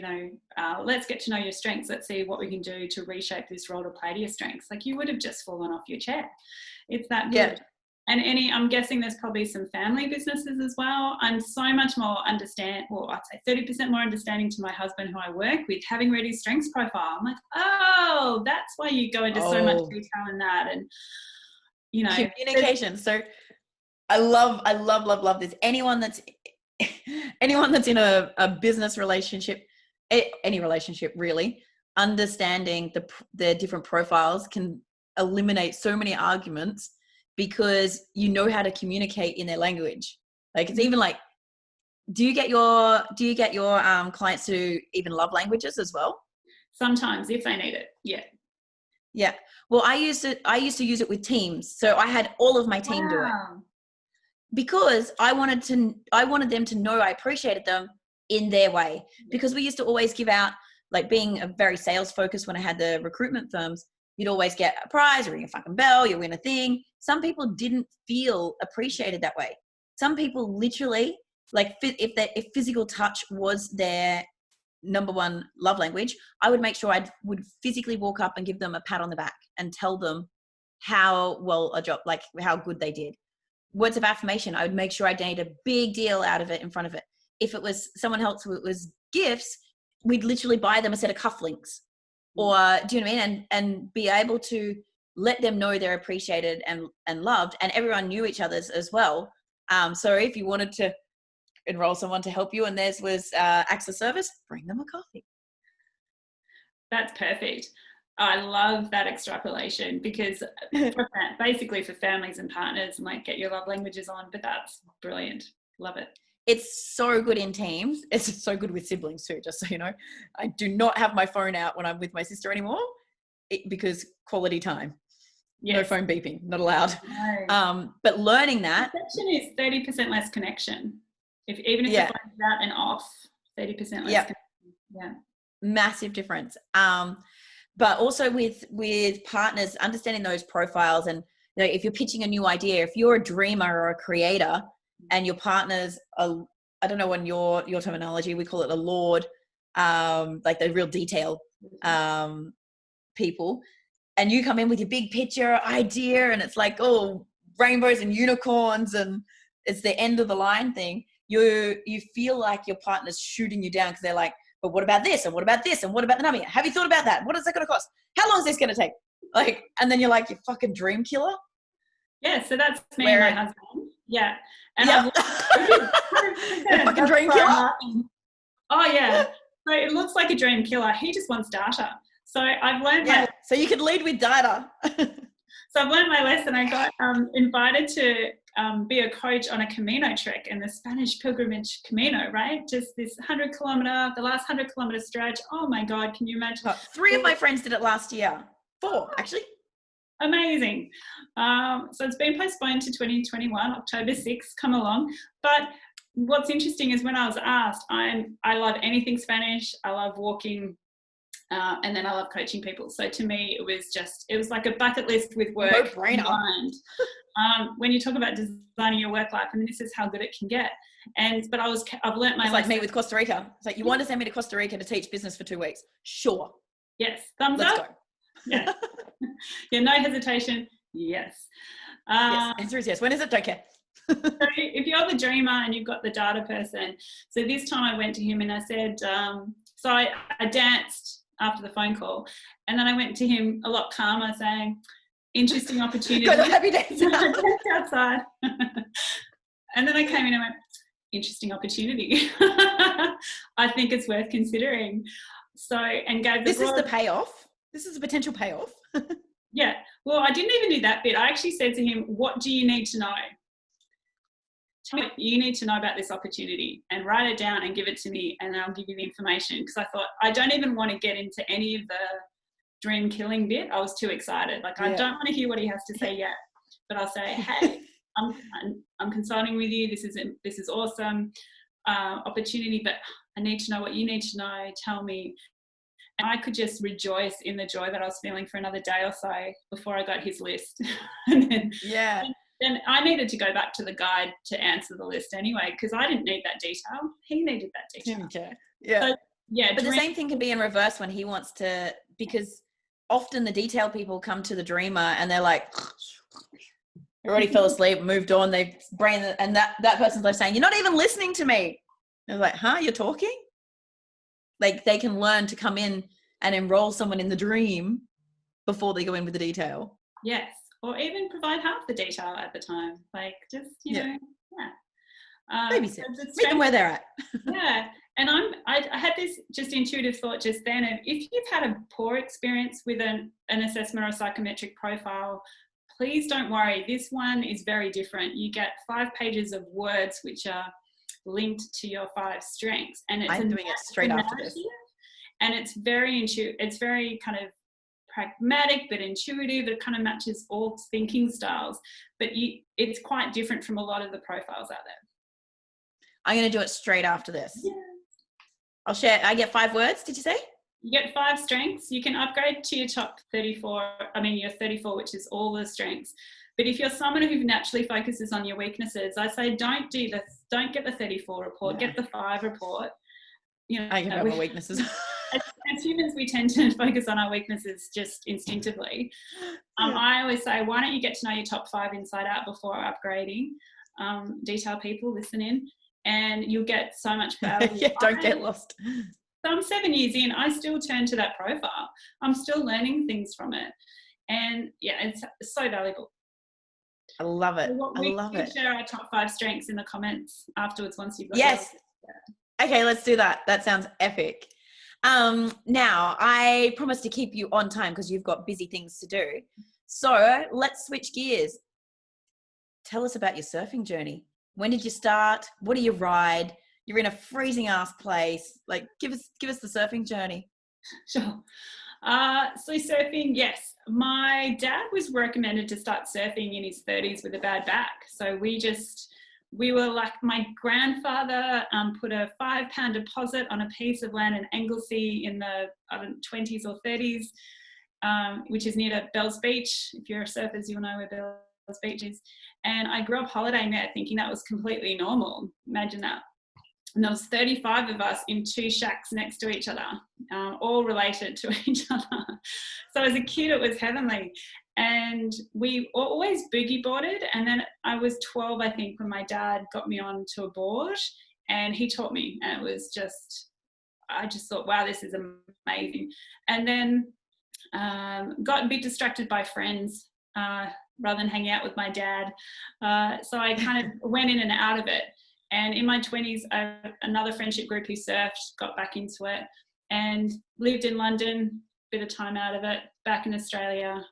let's get to know your strengths. Let's see what we can do to reshape this role to play to your strengths. Like, you would have just fallen off your chair. It's that good. Yeah. And I'm guessing there's probably some family businesses as well. I'm so much more I'd say 30% more understanding to my husband who I work with, having read his strengths profile. I'm like, oh, that's why you go into so much detail in that. And, communication. So I love this. Anyone that's in a business relationship, any relationship really, understanding the different profiles can eliminate so many arguments, because you know how to communicate in their language. Like, it's even like, do you get your clients to even love languages as well? Sometimes, if they need it. Yeah. Well, I used to use it with teams. So I had all of my team do it, because I wanted them to know I appreciated them in their way. Because we used to always give out, like, being a very sales focused when I had the recruitment firms, you'd always get a prize, or ring a fucking bell, you win a thing. Some people didn't feel appreciated that way. Some people literally, like, if physical touch was their number one love language, I would make sure I would physically walk up and give them a pat on the back and tell them how well a job, like how good they did. Words of affirmation, I would make sure I made a big deal out of it in front of it. If it was someone else who it was gifts, we'd literally buy them a set of cufflinks. Or, do you know what I mean? And be able to let them know they're appreciated and loved, and everyone knew each other's as well. So if you wanted to enroll someone to help you and theirs was acts of service, bring them a coffee. That's perfect. I love that extrapolation, because basically for families and partners, and like, get your love languages on, but that's brilliant. Love it. It's so good in teams. It's so good with siblings too, just so you know. I do not have my phone out when I'm with my sister anymore, because quality time. Yes. No phone beeping, not allowed. No. But learning that. Connection is 30% less connection. Even if the phone's out and off, 30% less connection. Yeah. Massive difference. But also with partners, understanding those profiles, and if you're pitching a new idea, if you're a dreamer or a creator, and your partners are, I don't know, in your terminology, we call it a lord, like the real detail people, and you come in with your big picture idea, and it's like, oh, rainbows and unicorns, and it's the end of the line thing. You feel like your partner's shooting you down, because they're like, but what about this? And what about this? And what about the number? Have you thought about that? What is that going to cost? How long is this going to take? Like, and then you're like, you fucking dream killer. Yeah. So that's me and my husband. Yeah. And fucking dream killer. Oh yeah. So it looks like a dream killer. He just wants data. So I've learned. So you could lead with data. So I've learned my lesson. I got invited to be a coach on a Camino trek, in the Spanish pilgrimage Camino, right? Just this the last 100 kilometer stretch. Oh my God, can you imagine? 3 of my friends did it last year. 4, actually. Amazing. So it's been postponed to 2021, October 6th, come along. But what's interesting is, when I was asked, I love anything Spanish. I love walking And then I love coaching people. So to me, it was like a bucket list with work combined. When you talk about designing your work life, and this is how good it can get. But I've learnt my lesson. Like me with Costa Rica. It's like, you want to send me to Costa Rica to teach business for 2 weeks? Sure. Yes. Thumbs Let's up. Go. Yeah. Yeah. No hesitation. Yes. Yes. Answer is yes. When is it? Don't care. So if you're the dreamer and you've got the data person, so this time I went to him and I said, so I danced after the phone call, and then I went to him a lot calmer saying, interesting opportunity. Got a happy dance outside. And then I came in and went, interesting opportunity. I think it's worth considering. So, and gave this is the payoff. This is a potential payoff. Yeah. Well, I didn't even do that bit. I actually said to him, what do you need to know? Tell me what you need to know about this opportunity, and write it down and give it to me, and I'll give you the information. Because I thought, I don't even want to get into any of the dream killing bit. I was too excited. Like, I don't want to hear what he has to say yet, but I'll say, hey, I'm consulting with you. This is awesome opportunity, but I need to know what you need to know. Tell me. And I could just rejoice in the joy that I was feeling for another day or so before I got his list. And then I needed to go back to the guide to answer the list anyway, because I didn't need that detail. He needed that detail. Okay. Yeah. So, yeah. But the same thing can be in reverse when he wants to, because often the detail people come to the dreamer and they're like, I already fell asleep, moved on, they've brain, and that person's like saying, you're not even listening to me. They're like, huh, you're talking? Like, they can learn to come in and enroll someone in the dream before they go in with the detail. Yes. Or even provide half the detail at the time. Like, just, you know, babysit. Meet them where they're at. Yeah. And I had this just intuitive thought just then of, if you've had a poor experience with an assessment or a psychometric profile, please don't worry. This one is very different. You get 5 pages of words which are linked to your 5 strengths. And I'm doing it straight after this. And it's very intuitive. It's very kind of pragmatic but intuitive. It kind of matches all thinking styles, but it's quite different from a lot of the profiles out there. I'm going to do it straight after this. Yeah. I'll share. I get 5 words, did you say? You get 5 strengths. You can upgrade to your top 34, your 34, which is all the strengths. But if you're someone who naturally focuses on your weaknesses, I say don't do this. Don't get the 34 report. Get the 5 report. You know, I give up my weaknesses. As humans, we tend to focus on our weaknesses just instinctively. I always say, why don't you get to know your top 5 inside out before upgrading? Detail people, listen in, and you'll get so much value. Don't get lost. So I'm 7 years in, I still turn to that profile. I'm still learning things from it. And it's so valuable. I love it. So I love it. Share our top 5 strengths in the comments afterwards once you've got Yes. Okay, let's do that. That sounds epic. Now, I promise to keep you on time because you've got busy things to do. So let's switch gears. Tell us about your surfing journey. When did you start? What do you ride? You're in a freezing ass place. Like, give us the surfing journey. Sure. So surfing, yes. My dad was recommended to start surfing in his 30s with a bad back. So we were like, my grandfather put a £5 deposit on a piece of land in Anglesey in the 20s or 30s, which is near to Bells Beach. If you're a surfer, you'll know where Bells Beach is. And I grew up holidaying there thinking that was completely normal. Imagine that. And there was 35 of us in 2 shacks next to each other, all related to each other. So as a kid, it was heavenly. And we always boogie boarded. And then I was 12, I think, when my dad got me onto a board, and he taught me. And it was I just thought, wow, this is amazing. And then got a bit distracted by friends rather than hanging out with my dad. So I kind of went in and out of it. And in my 20s, another friendship group who surfed got back into it and lived in London, bit of time out of it, back in Australia,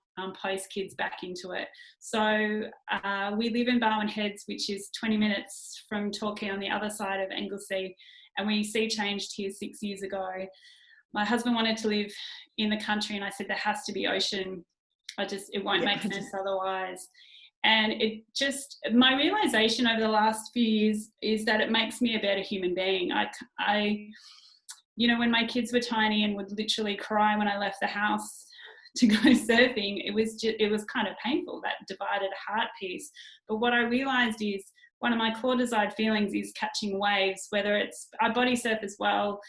post kids back into it. So we live in Barwon Heads, which is 20 minutes from Torquay on the other side of Anglesey. And we sea changed here 6 years ago. My husband wanted to live in the country, and I said, there has to be ocean. It won't make sense otherwise. And my realization over the last few years is that it makes me a better human being. you know, when my kids were tiny and would literally cry when I left the house to go surfing, it was kind of painful, that divided heart piece. But what I realized is one of my core desired feelings is catching waves, whether it's I body surf as well,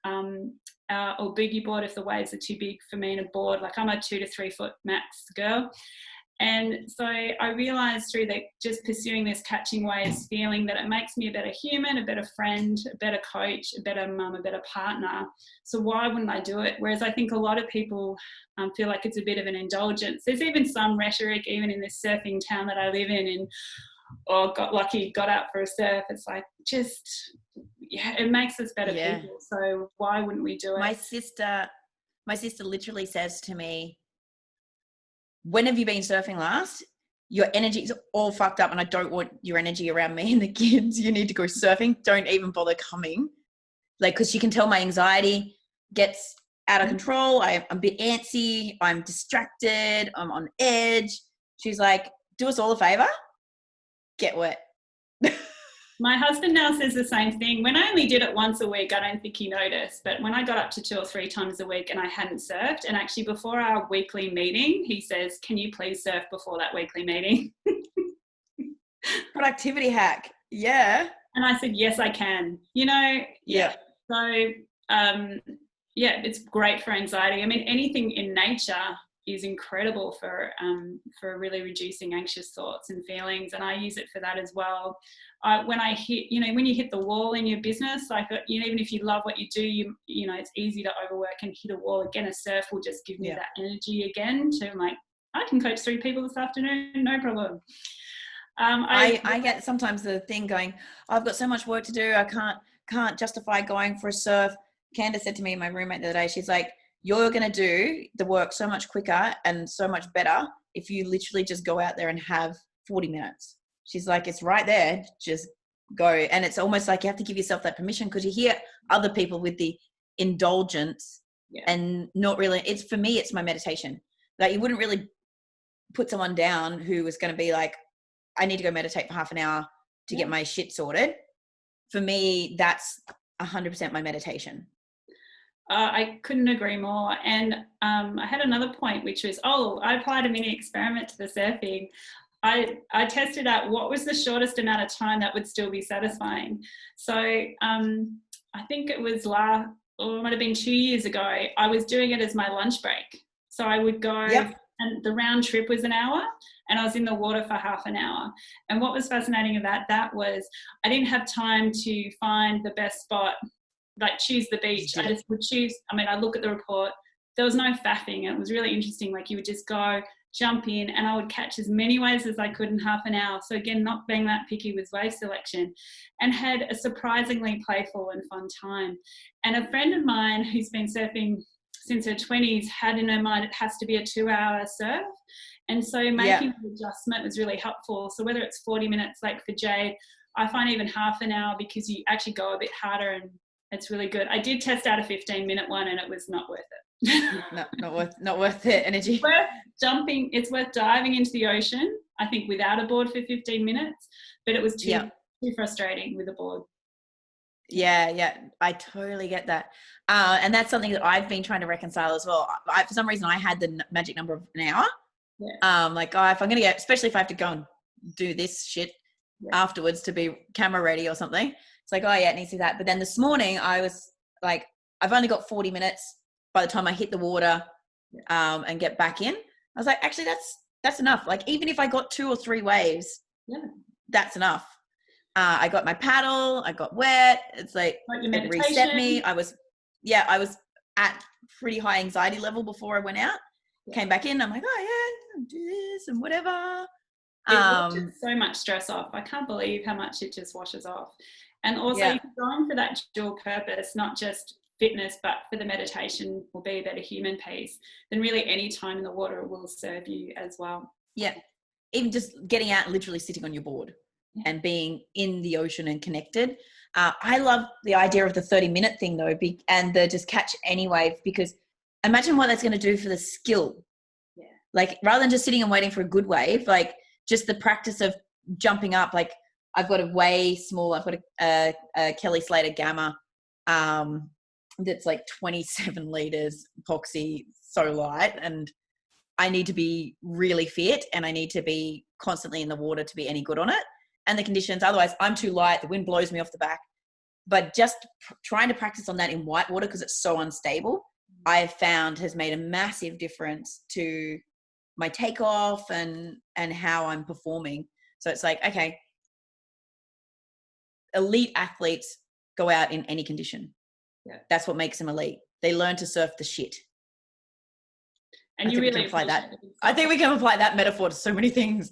or boogie board if the waves are too big for me in a board. Like I'm a 2 to 3 foot max girl. And so I realized through that, just pursuing this catching waves feeling, that it makes me a better human, a better friend, a better coach, a better mum, a better partner. So why wouldn't I do it? Whereas I think a lot of people feel like it's a bit of an indulgence. There's even some rhetoric, even in this surfing town that I live in got lucky, got out for a surf. It's like, just, yeah, it makes us better people. So why wouldn't we do it? My sister literally says to me, when have you been surfing last? Your energy is all fucked up and I don't want your energy around me and the kids. You need to go surfing. Don't even bother coming. Like, because she can tell my anxiety gets out of control. I'm a bit antsy. I'm distracted. I'm on edge. She's like, do us all a favor. Get wet. My husband now says the same thing. When I only did it once a week, I don't think he noticed. But when I got up to 2 or 3 times a week and I hadn't surfed, and actually before our weekly meeting, he says, can you please surf before that weekly meeting? Productivity hack. Yeah. And I said, yes, I can. You know, yeah. So, it's great for anxiety. I mean, anything in nature is incredible for really reducing anxious thoughts and feelings, and I use it for that as well. When I hit, you know, when you hit the wall in your business, like, you know, even if you love what you do, you know, it's easy to overwork and hit a wall again. A surf will just give me that energy again to, like, I can coach 3 people this afternoon, no problem. I get sometimes the thing going, oh, I've got so much work to do, I can't justify going for a surf. Candace said to me, my roommate the other day, she's like, you're going to do the work so much quicker and so much better if you literally just go out there and have 40 minutes. She's like, it's right there, just go. And it's almost like you have to give yourself that permission, because you hear other people with the indulgence and not really, it's, for me, it's my meditation. Like, you wouldn't really put someone down who was going to be like, I need to go meditate for half an hour to get my shit sorted. For me, that's 100% my meditation. I couldn't agree more. And I had another point, which was, I applied a mini experiment to the surfing. I tested out what was the shortest amount of time that would still be satisfying. So I think it was it might have been 2 years ago, I was doing it as my lunch break. So I would go, and the round trip was an hour, and I was in the water for half an hour. And what was fascinating about that was I didn't have time to find the best spot, like choose the beach. I just would choose, I look at the report, there was no faffing. It was really interesting. Like, you would just go, jump in, and I would catch as many waves as I could in half an hour. So again, not being that picky with wave selection, and had a surprisingly playful and fun time. And a friend of mine who's been surfing since her 20s had in her mind it has to be a 2-hour surf. And so making the adjustment was really helpful. So whether it's 40 minutes like for Jade, I find even half an hour, because you actually go a bit harder and it's really good. I did test out a 15-minute one and it was not worth it. No, not worth it energy. It's worth diving into the ocean, I think, without a board for 15 minutes, but it was too frustrating with a board. Yeah, I totally get that. And that's something that I've been trying to reconcile as well. For some reason, I had the magic number of an hour. Yeah. If I'm going to get, especially if I have to go and do this shit afterwards to be camera ready or something, it's like, it needs to be that. But then this morning I was like, I've only got 40 minutes by the time I hit the water and get back in. I was like, actually, that's enough. Like, even if I got 2 or 3 waves, that's enough. I got my paddle, I got wet. It's like, it reset me. I was at pretty high anxiety level before I went out. Came back in, I'm like, do this and whatever. It washes so much stress off. I can't believe how much it just washes off. And also, if you're going for that dual purpose, not just fitness, but for the meditation will be a better human piece, then really any time in the water will serve you as well. Yeah. Even just getting out and literally sitting on your board and being in the ocean and connected. I love the idea of the 30-minute thing though, and the just catch any wave, because imagine what that's going to do for the skill. Yeah. Like, rather than just sitting and waiting for a good wave, like just the practice of jumping up. Like, I've got a way small, I've got a Kelly Slater Gamma that's like 27 liters epoxy, so light, and I need to be really fit and I need to be constantly in the water to be any good on it. And the conditions, otherwise I'm too light, the wind blows me off the back. But just trying to practice on that in white water, because it's so unstable, I've found has made a massive difference to my takeoff and how I'm performing. So it's like, okay, elite athletes go out in any condition. Yeah. That's what makes them elite. They learn to surf the shit. And I think we can apply that. I think we can apply that metaphor to so many things.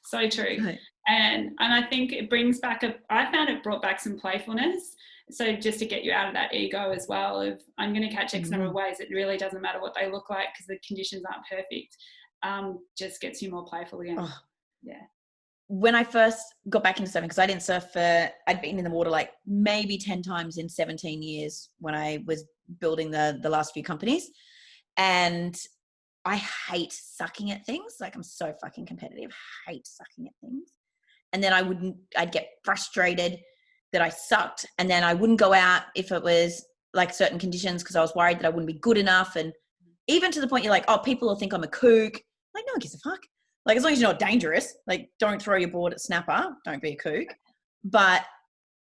So true. Right. And I think it brings back I found it brought back some playfulness. So just to get you out of that ego as well of I'm going to catch X number of waves. It really doesn't matter what they look like because the conditions aren't perfect. Just gets you more playful again. Oh. Yeah. When I first got back into surfing, because I didn't surf I'd been in the water like maybe 10 times in 17 years when I was building the last few companies. And I hate sucking at things. Like I'm so fucking competitive. I hate sucking at things. And then I'd get frustrated that I sucked. And then I wouldn't go out if it was like certain conditions because I was worried that I wouldn't be good enough. And even to the point you're like, oh, people will think I'm a kook. Like, no one gives a fuck. Like, as long as you're not dangerous, like don't throw your board at snapper. Don't be a kook.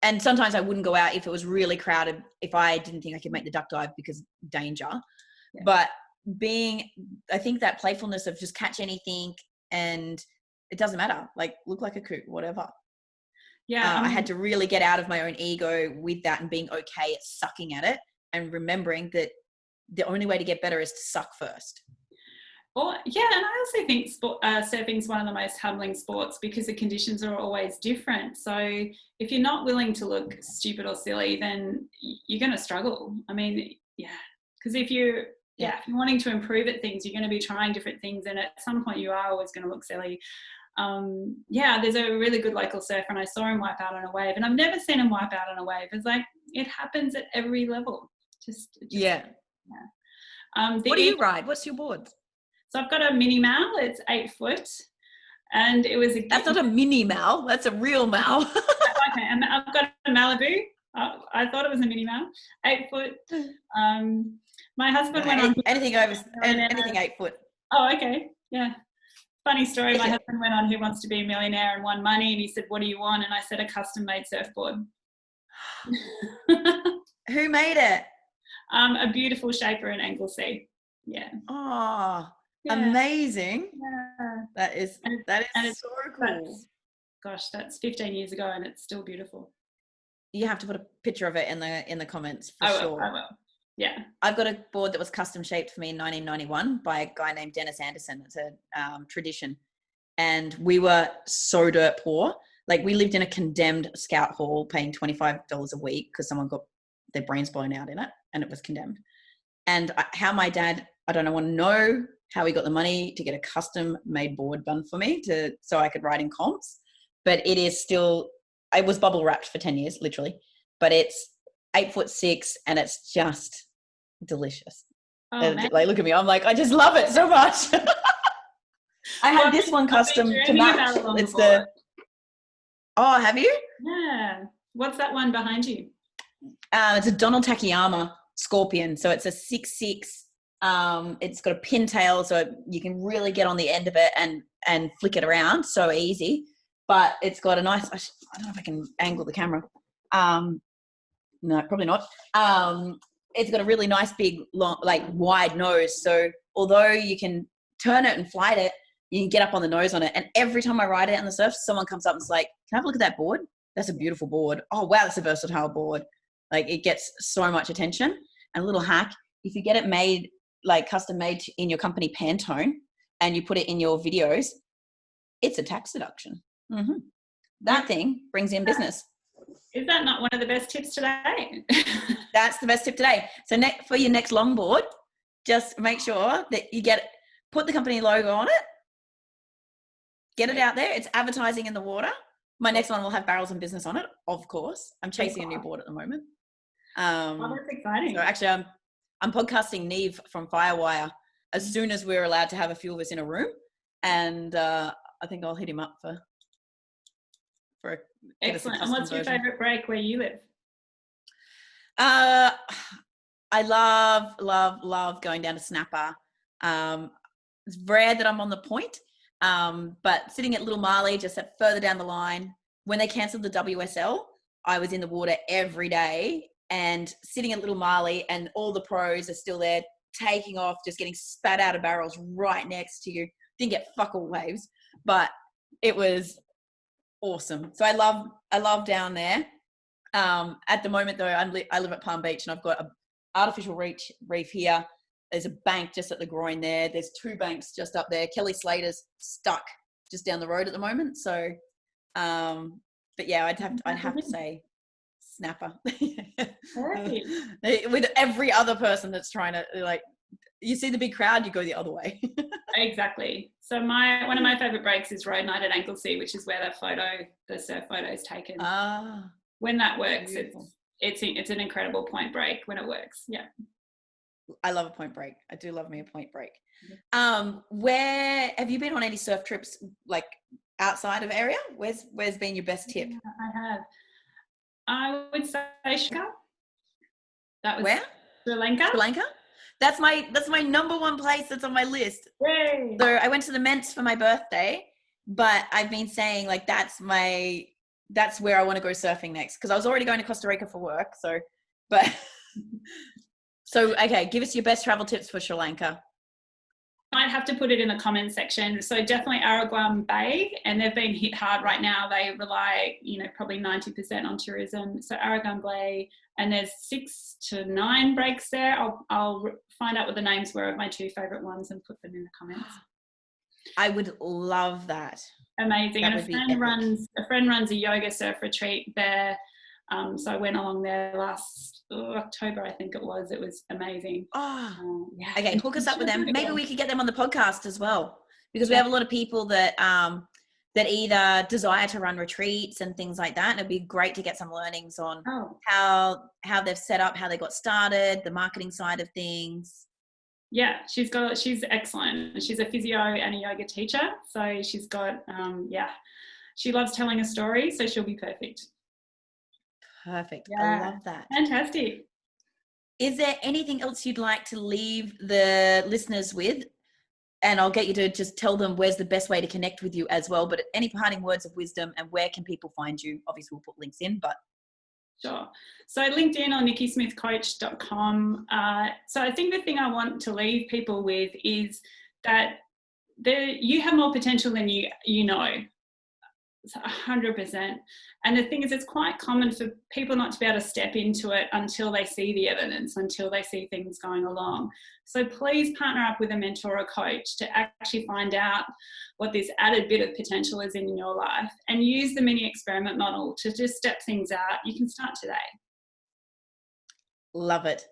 And sometimes I wouldn't go out if it was really crowded, if I didn't think I could make the duck dive because danger. Yeah. But I think that playfulness of just catch anything and it doesn't matter, like look like a kook, whatever. Yeah. I had to really get out of my own ego with that and being okay at sucking at it and remembering that the only way to get better is to suck first. Or, yeah, and I also think surfing is one of the most humbling sports because the conditions are always different. So if you're not willing to look stupid or silly, then you're going to struggle. I mean, yeah, because if you're wanting to improve at things, you're going to be trying different things, and at some point you are always going to look silly. There's a really good local surfer, and I saw him wipe out on a wave, and I've never seen him wipe out on a wave. It's like it happens at every level. Yeah. What do you ride? What's your board? So I've got a mini Mal. It's 8 foot, and it was That's not a mini Mal. That's a real Mal. Okay, and I've got a Malibu. I thought it was a mini Mal. 8 foot. My husband went on anything 8 foot. Oh, okay, yeah. Funny story. My husband went on Who Wants to Be a Millionaire and won money, and he said, "What do you want?" And I said, "A custom-made surfboard." Who made it? A beautiful shaper in Anglesey. Yeah. Oh. Yeah. Amazing. Yeah. That is so cool. That's 15 years ago and it's still beautiful. You have to put a picture of it in the comments for sure. I will. Yeah. I've got a board that was custom shaped for me in 1991 by a guy named Dennis Anderson. It's a tradition. And we were so dirt poor. Like we lived in a condemned scout hall paying $25 a week because someone got their brains blown out in it and it was condemned. And how my dad, I don't want to know how he got the money to get a custom made board done for me so I could ride in comps. But it is still, I was bubble wrapped for 10 years, literally, but it's 8'6" and it's just delicious. Oh, like, look at me. I'm like, I just love it so much. I had this one custom to match. It's oh, have you? Yeah. What's that one behind you? It's a Donald Takayama Scorpion. So it's a 6'6". It's got a pintail, so you can really get on the end of it and flick it around. So easy. But it's got a nice, I don't know if I can angle the camera. No, probably not. It's got a really nice big, long, like wide nose. So although you can turn it and flight it, you can get up on the nose on it. And every time I ride it on the surf, someone comes up and is like, "Can I have a look at that board? That's a beautiful board. Oh, wow, that's a versatile board." Like it gets so much attention. And a little hack, if you get it made, like custom made in your company Pantone, and you put it in your videos, it's a tax deduction. Mm-hmm. That thing brings in business. Is that not one of the best tips today? That's the best tip today. So for your next longboard, just make sure that you put the company logo on it, get it out there. It's advertising in the water. My next one will have Barrels and Business on it, of course. I'm chasing a new board at the moment. That's exciting. So actually, I'm podcasting Neve from Firewire as soon as we're allowed to have a few of us in a room, and I think I'll hit him up for excellent. And what's your favourite break where you live? I love going down to Snapper. It's rare that I'm on the point, but sitting at Little Marley, just further down the line, when they cancelled the WSL, I was in the water every day and sitting at Little Marley, and all the pros are still there taking off, just getting spat out of barrels right next to you. Didn't get fuck all waves, but it was awesome. So I love down there. At the moment though, I live at Palm Beach and I've got an artificial reef here. There's a bank just at the groin there. There's 2 banks just up there. Kelly Slater's stuck just down the road at the moment. So, but yeah, I'd have to say Snapper. With every other person that's trying to, like, you see the big crowd, you go the other way. Exactly. So one of my favorite breaks is road night at Anglesea, which is where the surf photo is taken. When that works, it's an incredible point break when it works. Yeah. I love a point break. I do love me a point break. Where have you been on any surf trips, like outside of area? Where's been your best tip? Yeah, I have. I would say Sri Lanka. That was where? Sri Lanka. Sri Lanka. That's my number one place that's on my list. Yay. So I went to the Ments for my birthday, but I've been saying like that's where I want to go surfing next, because I was already going to Costa Rica for work. So okay, give us your best travel tips for Sri Lanka. I'd have to put it in the comments section. So definitely Araguam Bay, and they've been hit hard right now. They rely, probably 90% on tourism. So Araguam Bay, and there's 6 to 9 breaks there. I'll find out what the names were of my 2 favorite ones and put them in the comments. I would love that. Amazing. And a friend runs a yoga surf retreat there. So I went along there last October, I think it was. It was amazing. Yeah. Okay, hook us up with them. Maybe we could get them on the podcast as well, because we have a lot of people that either desire to run retreats and things like that. And it'd be great to get some learnings on how they've set up, how they got started, the marketing side of things. Yeah, she's excellent. She's a physio and a yoga teacher. So she's got, she loves telling a story. So she'll be perfect. Perfect. Yeah. I love that. Fantastic. Is there anything else you'd like to leave the listeners with? And I'll get you to just tell them where's the best way to connect with you as well. But any parting words of wisdom, and where can people find you? Obviously, we'll put links in, but. Sure. So LinkedIn or nikkismithcoach.com. So I think the thing I want to leave people with is that you have more potential than you know. 100%. And the thing is, it's quite common for people not to be able to step into it until they see the evidence, until they see things going along. So please partner up with a mentor or coach to actually find out what this added bit of potential is in your life, and use the mini experiment model to just step things out. You can start today. Love it.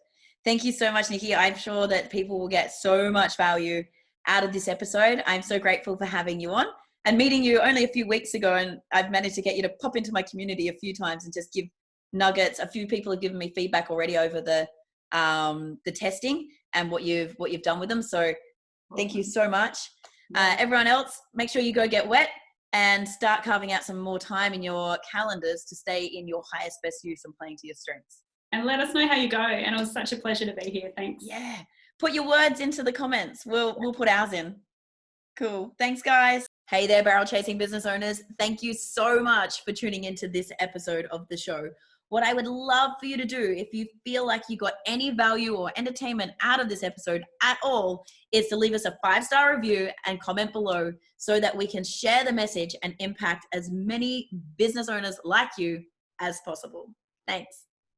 Thank you so much, Nikki. I'm sure that people will get so much value out of this episode. I'm so grateful for having you on. And meeting you only a few weeks ago, and I've managed to get you to pop into my community a few times and just give nuggets. A few people have given me feedback already over the testing and what you've done with them. So thank you so much. Everyone else, make sure you go get wet and start carving out some more time in your calendars to stay in your highest best use and playing to your strengths. And let us know how you go. And it was such a pleasure to be here. Thanks. Yeah. Put your words into the comments. We'll put ours in. Cool. Thanks, guys. Hey there, barrel chasing business owners. Thank you so much for tuning into this episode of the show. What I would love for you to do, if you feel like you got any value or entertainment out of this episode at all, is to leave us a 5-star review and comment below so that we can share the message and impact as many business owners like you as possible. Thanks.